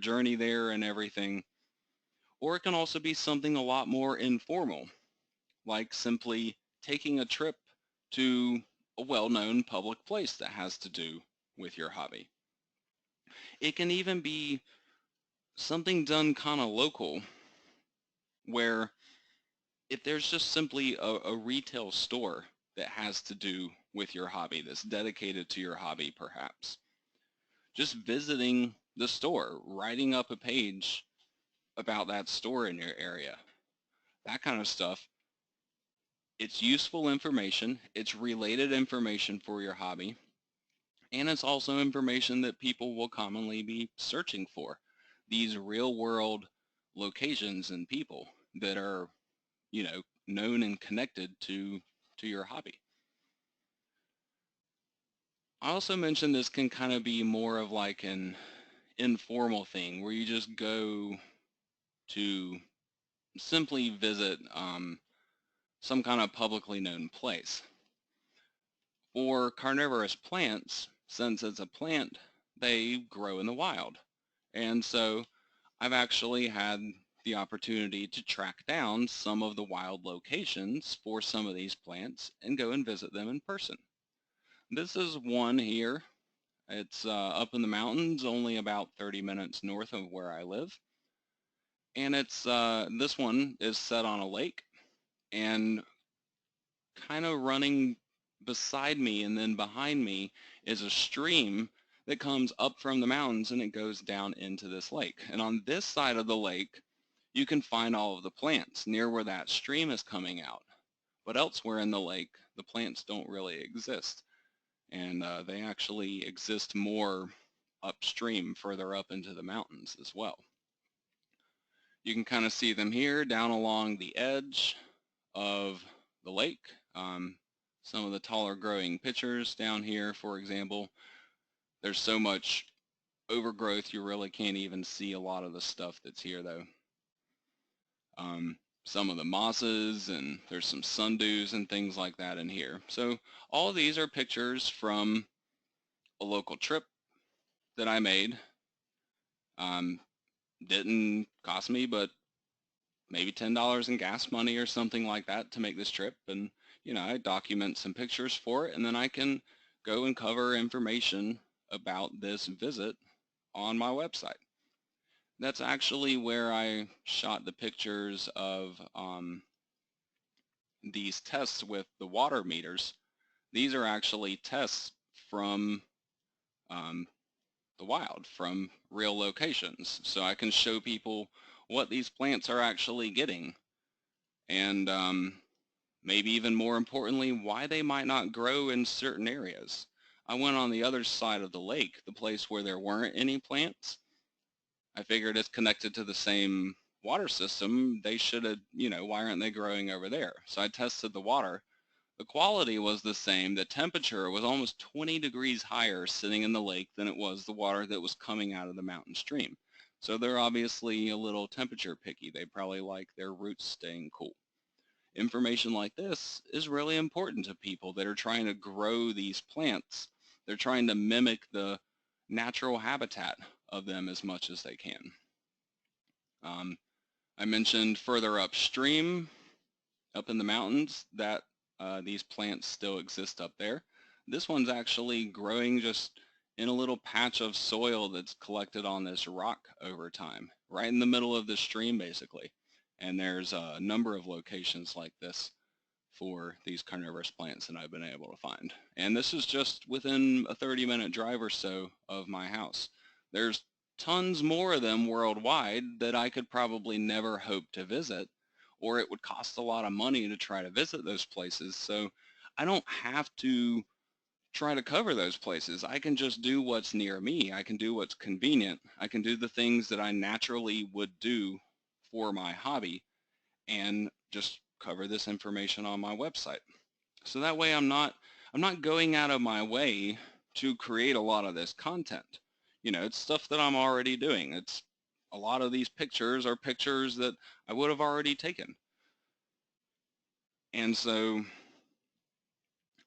journey there and everything. Or it can also be something a lot more informal, like simply taking a trip to a well-known public place that has to do with your hobby. It can even be something done kind of local, where if there's just simply a retail store that has to do with your hobby, that's dedicated to your hobby perhaps, just visiting the store, writing up a page about that store in your area, that kind of stuff. It's useful information, it's related information for your hobby, and it's also information that people will commonly be searching for. These real world locations and people that are, known and connected to your hobby. I also mentioned this can kind of be more of like an informal thing, where you just go to simply visit some kind of publicly known place. For carnivorous plants, since it's a plant, they grow in the wild. And so I've actually had the opportunity to track down some of the wild locations for some of these plants and go and visit them in person. This is one here. It's up in the mountains, only about 30 minutes north of where I live. And it's this one is set on a lake, and kind of running beside me and then behind me is a stream that comes up from the mountains, and it goes down into this lake. And on this side of the lake, you can find all of the plants near where that stream is coming out. But elsewhere in the lake, the plants don't really exist. And they actually exist more upstream, further up into the mountains as well. You can kind of see them here down along the edge of the lake. Some of the taller growing pitchers down here, for example. There's so much overgrowth you really can't even see a lot of the stuff that's here though. Some of the mosses, and there's some sundews and things like that in here. So all of these are pictures from a local trip that I made. Didn't cost me but maybe $10 in gas money or something like that to make this trip. And, I document some pictures for it, and then I can go and cover information about this visit on my website. That's actually where I shot the pictures of these tests with the water meters. These are actually tests from the wild, from real locations. So I can show people what these plants are actually getting, and maybe even more importantly, why they might not grow in certain areas. I went on the other side of the lake, the place where there weren't any plants. I figured it's connected to the same water system. They should have, why aren't they growing over there? So I tested the water. The quality was the same. The temperature was almost 20 degrees higher sitting in the lake than it was the water that was coming out of the mountain stream. So they're obviously a little temperature picky. They probably like their roots staying cool. Information like this is really important to people that are trying to grow these plants. They're trying to mimic the natural habitat of them as much as they can. I mentioned further upstream, up in the mountains, that these plants still exist up there. This one's actually growing just in a little patch of soil that's collected on this rock over time, right in the middle of the stream basically. And there's a number of locations like this for these carnivorous plants that I've been able to find. And this is just within a 30-minute drive or so of my house. There's tons more of them worldwide that I could probably never hope to visit, or it would cost a lot of money to try to visit those places. So I don't have to try to cover those places. I can just do what's near me. I can do what's convenient. I can do the things that I naturally would do for my hobby and just cover this information on my website. So that way I'm not going out of my way to create a lot of this content. It's stuff that I'm already doing. It's a lot of these pictures are pictures that I would have already taken. And so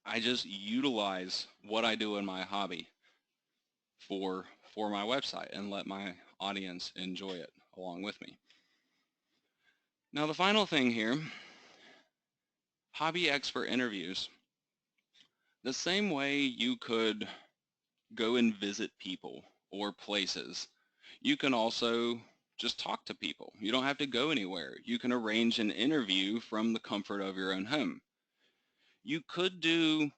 I just utilize what I do in my hobby for my website and let my audience enjoy it along with me. Now the final thing here, hobby expert interviews. The same way you could go and visit people or places, you can also just talk to people. You don't have to go anywhere. You can arrange an interview from the comfort of your own home. You could do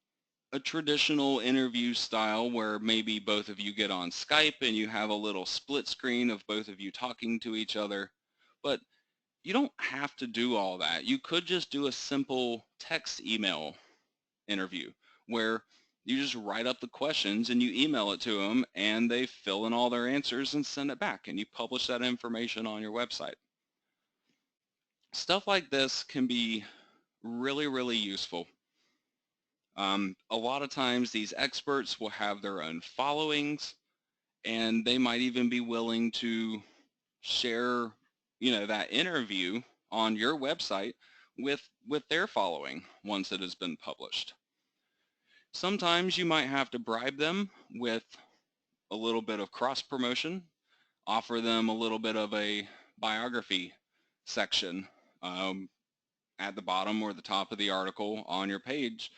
a traditional interview style where maybe both of you get on Skype and you have a little split screen of both of you talking to each other, but you don't have to do all that. You could just do a simple text email interview where you just write up the questions and you email it to them and they fill in all their answers and send it back, and you publish that information on your website. Stuff like this can be really, really useful. A lot of times these experts will have their own followings, and they might even be willing to share, that interview on your website with their following once it has been published. Sometimes you might have to bribe them with a little bit of cross-promotion, offer them a little bit of a biography section at the bottom or the top of the article on your page,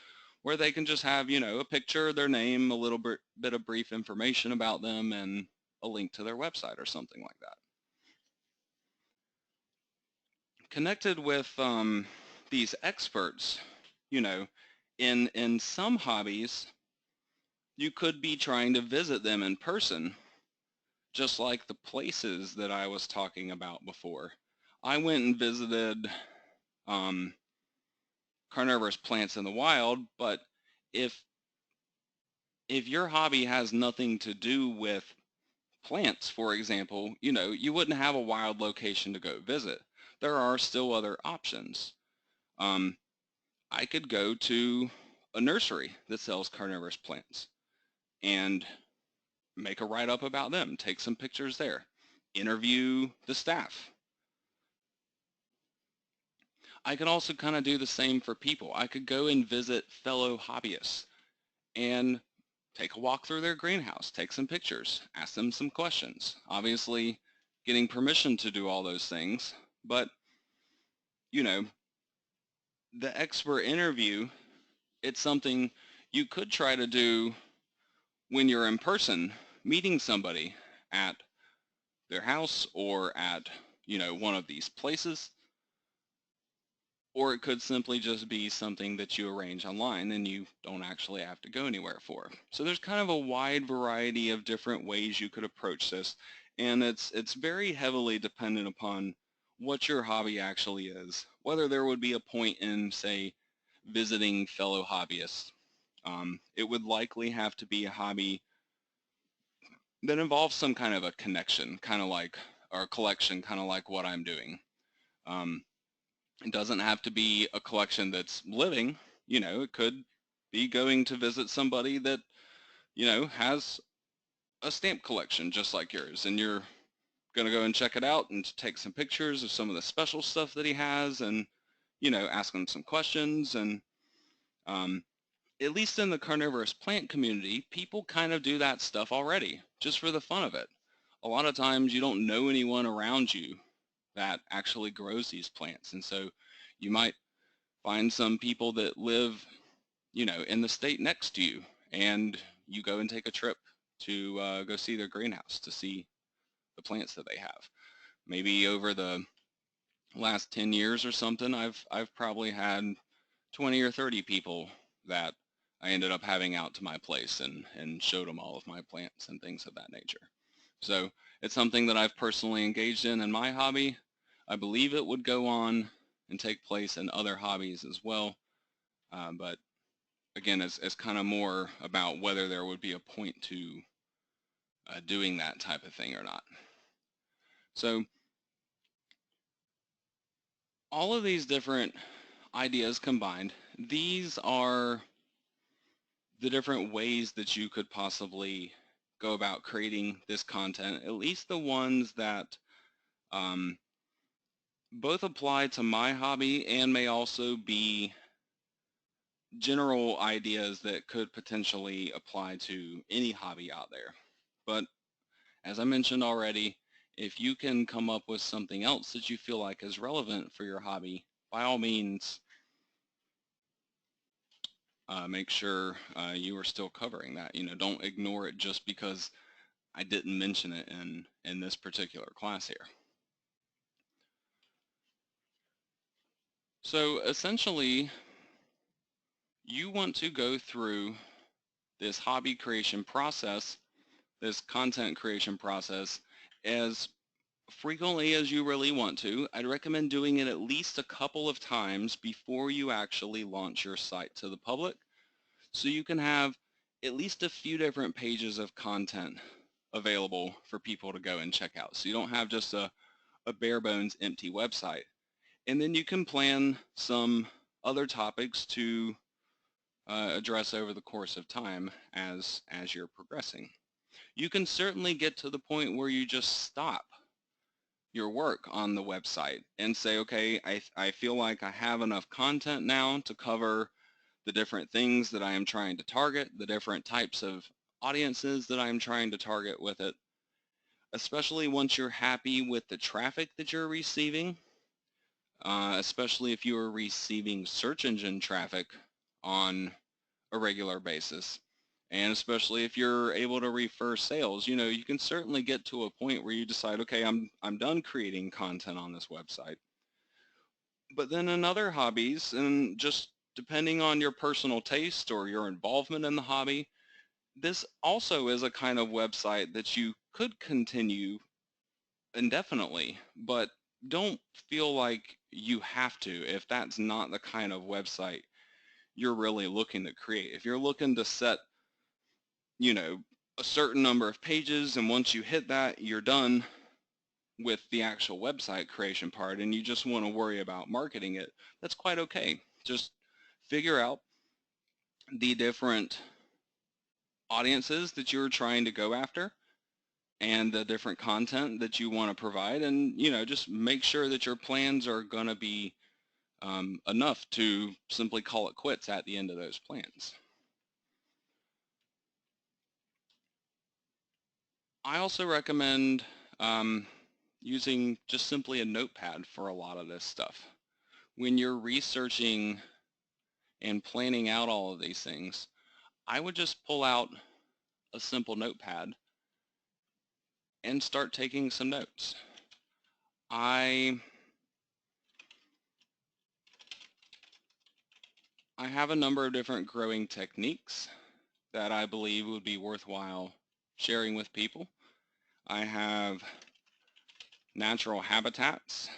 where they can just have, a picture, their name, a little bit of brief information about them, and a link to their website or something like that. Connected with these experts, in some hobbies, you could be trying to visit them in person, just like the places that I was talking about before. I went and visited carnivorous plants in the wild, but if your hobby has nothing to do with plants, for example, you wouldn't have a wild location to go visit. There are still other options. I could go to a nursery that sells carnivorous plants and make a write-up about them, take some pictures there, interview the staff. I could also kind of do the same for people. I could go and visit fellow hobbyists and take a walk through their greenhouse, take some pictures, ask them some questions. Obviously, getting permission to do all those things, but, you know, the expert interview, it's something you could try to do when you're in person, meeting somebody at their house or at, one of these places. Or it could simply just be something that you arrange online and you don't actually have to go anywhere for. So there's kind of a wide variety of different ways you could approach this, and it's very heavily dependent upon what your hobby actually is, whether there would be a point in, say, visiting fellow hobbyists. It would likely have to be a hobby that involves some kind of a connection, kind of like, or a collection, kind of like what I'm doing. It doesn't have to be a collection that's living. It could be going to visit somebody that, has a stamp collection just like yours, and you're going to go and check it out and take some pictures of some of the special stuff that he has and, ask him some questions. And at least in the carnivorous plant community, people kind of do that stuff already, just for the fun of it. A lot of times you don't know anyone around you that actually grows these plants, and so you might find some people that live, in the state next to you, and you go and take a trip to go see their greenhouse to see the plants that they have. Maybe over the last 10 years or something, I've probably had 20 or 30 people that I ended up having out to my place and showed them all of my plants and things of that nature. So it's something that I've personally engaged in my hobby. I believe it would go on and take place in other hobbies as well. But again, it's kind of more about whether there would be a point to doing that type of thing or not. So all of these different ideas combined, these are the different ways that you could possibly go about creating this content, at least the ones that both apply to my hobby and may also be general ideas that could potentially apply to any hobby out there. But as I mentioned already, if you can come up with something else that you feel like is relevant for your hobby, by all means, make sure you are still covering that. Don't ignore it just because I didn't mention it in this particular class here. So essentially, you want to go through this hobby creation process, this content creation process, as frequently as you really want to. I'd recommend doing it at least a couple of times before you actually launch your site to the public, so you can have at least a few different pages of content available for people to go and check out. So you don't have just a bare bones empty website. And then you can plan some other topics to address over the course of time as you're progressing. You can certainly get to the point where you just stop your work on the website and say, okay, I feel like I have enough content now to cover the different things that I am trying to target, the different types of audiences that I'm trying to target with it, especially once you're happy with the traffic that you're receiving, especially if you are receiving search engine traffic on a regular basis. And especially if you're able to refer sales, you can certainly get to a point where you decide, okay, I'm done creating content on this website. But then in other hobbies, and just depending on your personal taste or your involvement in the hobby, this also is a kind of website that you could continue indefinitely, but don't feel like you have to if that's not the kind of website you're really looking to create. If you're looking to set a certain number of pages, and once you hit that, you're done with the actual website creation part, and you just want to worry about marketing it, that's quite okay. Just figure out the different audiences that you're trying to go after and the different content that you want to provide, and just make sure that your plans are going to be enough to simply call it quits at the end of those plans. I also recommend using just simply a notepad for a lot of this stuff. When you're researching and planning out all of these things, I would just pull out a simple notepad and start taking some notes. I have a number of different growing techniques that I believe would be worthwhile sharing with people. I have natural habitats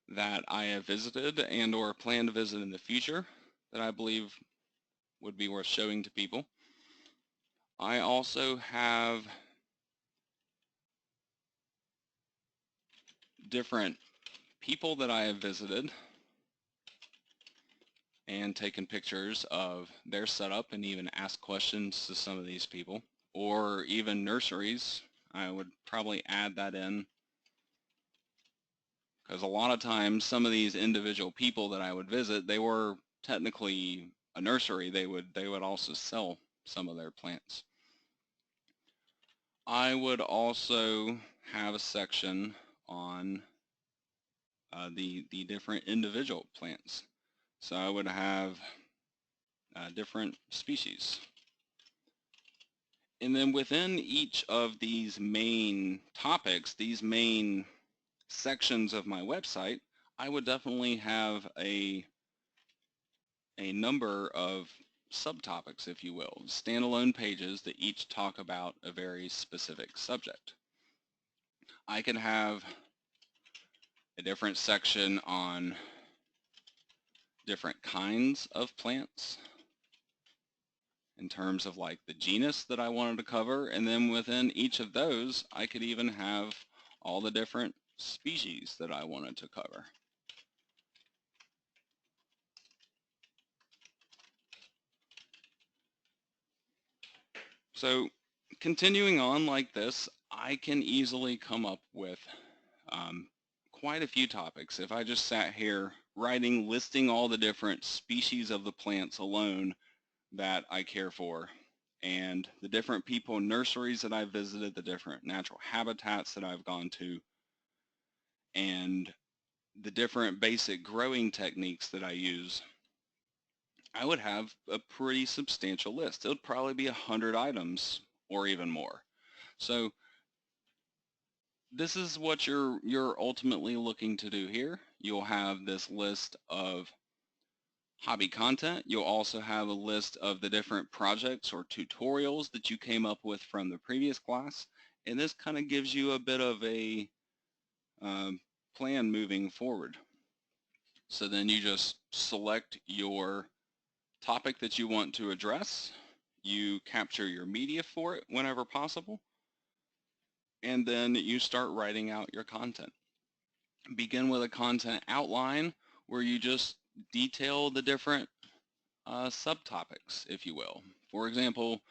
that I have visited and or plan to visit in the future that I believe would be worth showing to people. I also have different people that I have visited and taken pictures of their setup and even asked questions to some of these people, or even nurseries. I would probably add that in because a lot of times some of these individual people that I would visit, they were technically a nursery. They would also sell some of their plants. I would also have a section on the different individual plants. So I would have different species. And then within each of these main topics, these main sections of my website, I would definitely have a number of subtopics, if you will, standalone pages that each talk about a very specific subject. I could have a different section on different kinds of plants in terms of like the genus that I wanted to cover, and then within each of those I could even have all the different species that I wanted to cover. So continuing on like this, I can easily come up with quite a few topics. If I just sat here listing all the different species of the plants alone that I care for, and the different people in nurseries that I've visited, the different natural habitats that I've gone to, and the different basic growing techniques that I use, I would have a pretty substantial list. It would probably be 100 items or even more. So this is what you're ultimately looking to do here. You'll have this list of hobby content. You'll also have a list of the different projects or tutorials that you came up with from the previous class. And this kind of gives you a bit of a plan moving forward. So then you just select your topic that you want to address. You capture your media for it whenever possible. And then you start writing out your content. Begin with a content outline where you just detail the different subtopics, if you will. For example,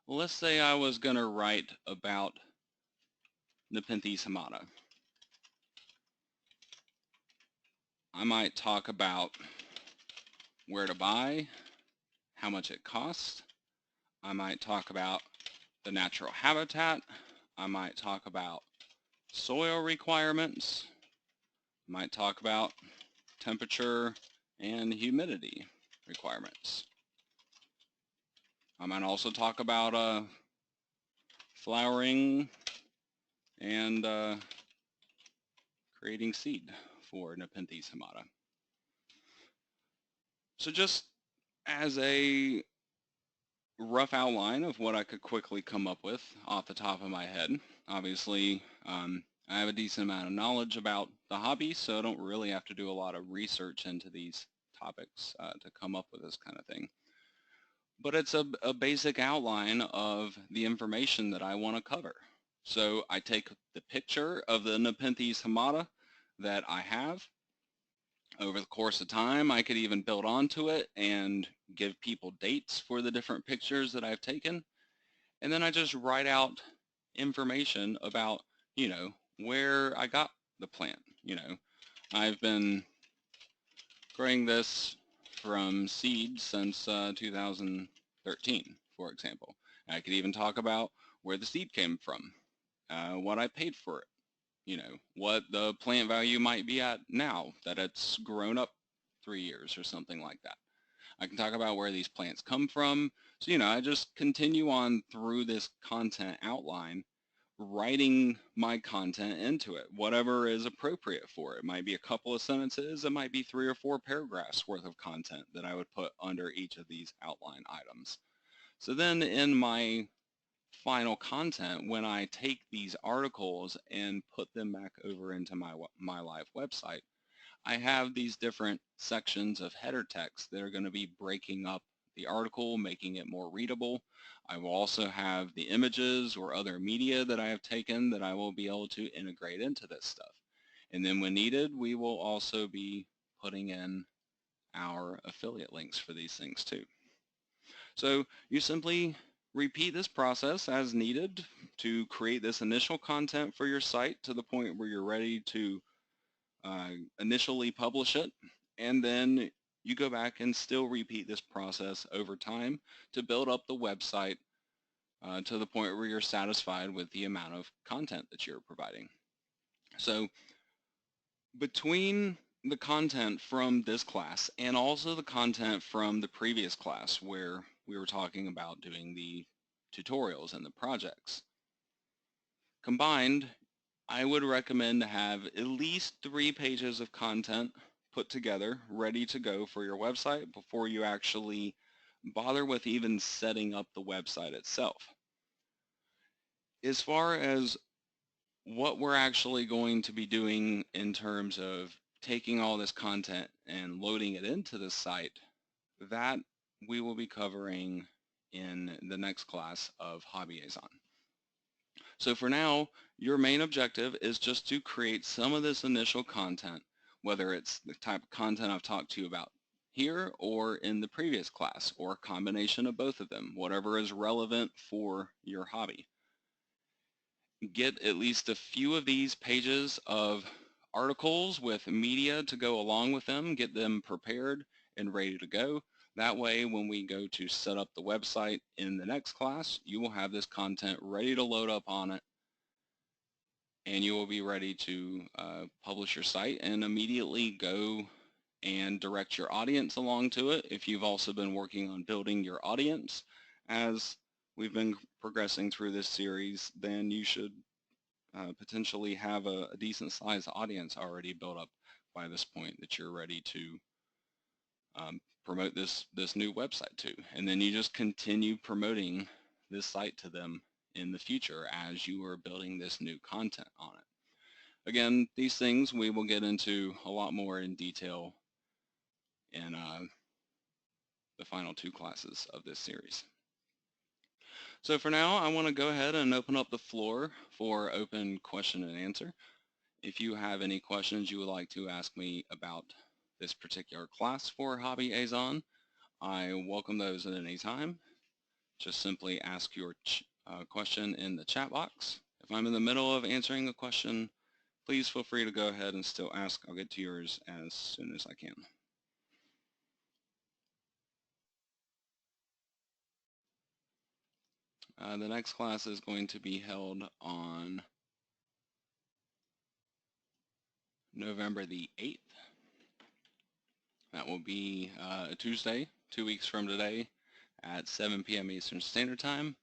let's say I was going to write about Nepenthes hamata. I might talk about where to buy, how much it costs. I might talk about the natural habitat. I might talk about soil requirements. I might talk about temperature and humidity requirements. I might also talk about flowering and creating seed for Nepenthes hamata. So just as a rough outline of what I could quickly come up with off the top of my head, obviously I have a decent amount of knowledge about the hobby, so I don't really have to do a lot of research into these topics to come up with this kind of thing. But it's a basic outline of the information that I want to cover. So I take the picture of the Nepenthes hamata that I have. Over the course of time, I could even build onto it and give people dates for the different pictures that I've taken. And then I just write out information about, where I got the plant. I've been growing this from seed since 2013, for example. I could even talk about where the seed came from, what I paid for it, what the plant value might be at now that it's grown up 3 years or something like that. I can talk about where these plants come from. So, I just continue on through this content outline, writing my content into it, whatever is appropriate for it. It might be a couple of sentences, it might be 3 or 4 paragraphs worth of content that I would put under each of these outline items. So then in my final content, when I take these articles and put them back over into my live website, I have these different sections of header text that are going to be breaking up the article, making it more readable. I will also have the images or other media that I have taken that I will be able to integrate into this stuff. And then when needed, we will also be putting in our affiliate links for these things too. So you simply repeat this process as needed to create this initial content for your site to the point where you're ready to initially publish it, and then you go back and still repeat this process over time to build up the website to the point where you're satisfied with the amount of content that you're providing. So between the content from this class and also the content from the previous class where we were talking about doing the tutorials and the projects, combined, I would recommend to have at least 3 pages of content put together, ready to go for your website before you actually bother with even setting up the website itself. As far as what we're actually going to be doing in terms of taking all this content and loading it into the site, that we will be covering in the next class of Hobby Azon. So for now, your main objective is just to create some of this initial content, whether it's the type of content I've talked to you about here or in the previous class, or a combination of both of them, whatever is relevant for your hobby. Get at least a few of these pages of articles with media to go along with them, get them prepared and ready to go. That way, when we go to set up the website in the next class, you will have this content ready to load up on it, and you will be ready to publish your site and immediately go and direct your audience along to it. If you've also been working on building your audience as we've been progressing through this series, then you should potentially have a decent sized audience already built up by this point that you're ready to promote this new website to. And then you just continue promoting this site to them in the future as you are building this new content on it. Again, these things we will get into a lot more in detail in the final 2 classes of this series. So for now, I want to go ahead and open up the floor for open question and answer. If you have any questions you would like to ask me about this particular class for Hobby Azon, I welcome those at any time. Just simply ask your question in the chat box. If I'm in the middle of answering a question, please feel free to go ahead and still ask. I'll get to yours as soon as I can. The next class is going to be held on November the 8th. That will be a Tuesday, 2 weeks from today at 7 p.m. Eastern Standard Time.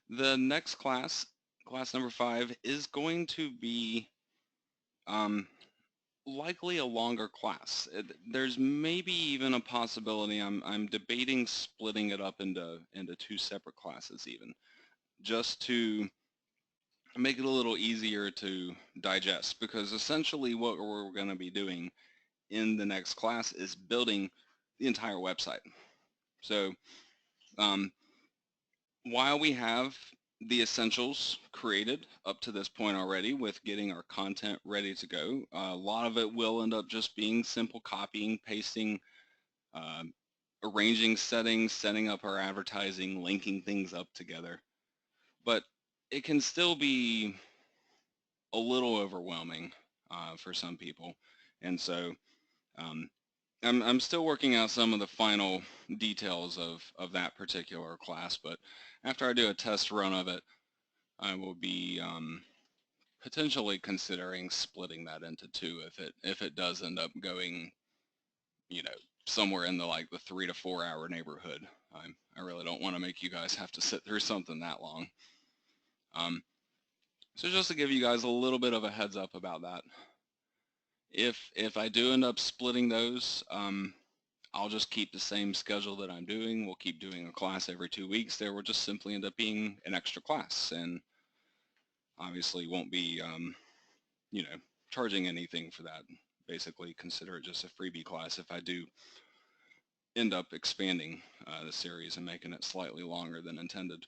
The next class, class number 5, is going to be likely a longer class. There's maybe even a possibility, I'm debating splitting it up into 2 separate classes even, just to make it a little easier to digest, because essentially what we're going to be doing in the next class is building the entire website. So while we have the essentials created up to this point already with getting our content ready to go, a lot of it will end up just being simple copying, pasting, arranging settings, setting up our advertising, linking things up together. But it can still be a little overwhelming for some people. And so I'm still working out some of the final details of that particular class, but after I do a test run of it, I will be potentially considering splitting that into two if it does end up going, you know, somewhere in the like the 3 to 4 hour neighborhood. I really don't want to make you guys have to sit through something that long. So just to give you guys a little bit of a heads up about that. If I do end up splitting those, I'll just keep the same schedule that I'm doing. We'll keep doing a class every 2 weeks. There will just simply end up being an extra class, and obviously won't be, you know, charging anything for that. Basically, consider it just a freebie class if I do end up expanding the series and making it slightly longer than intended.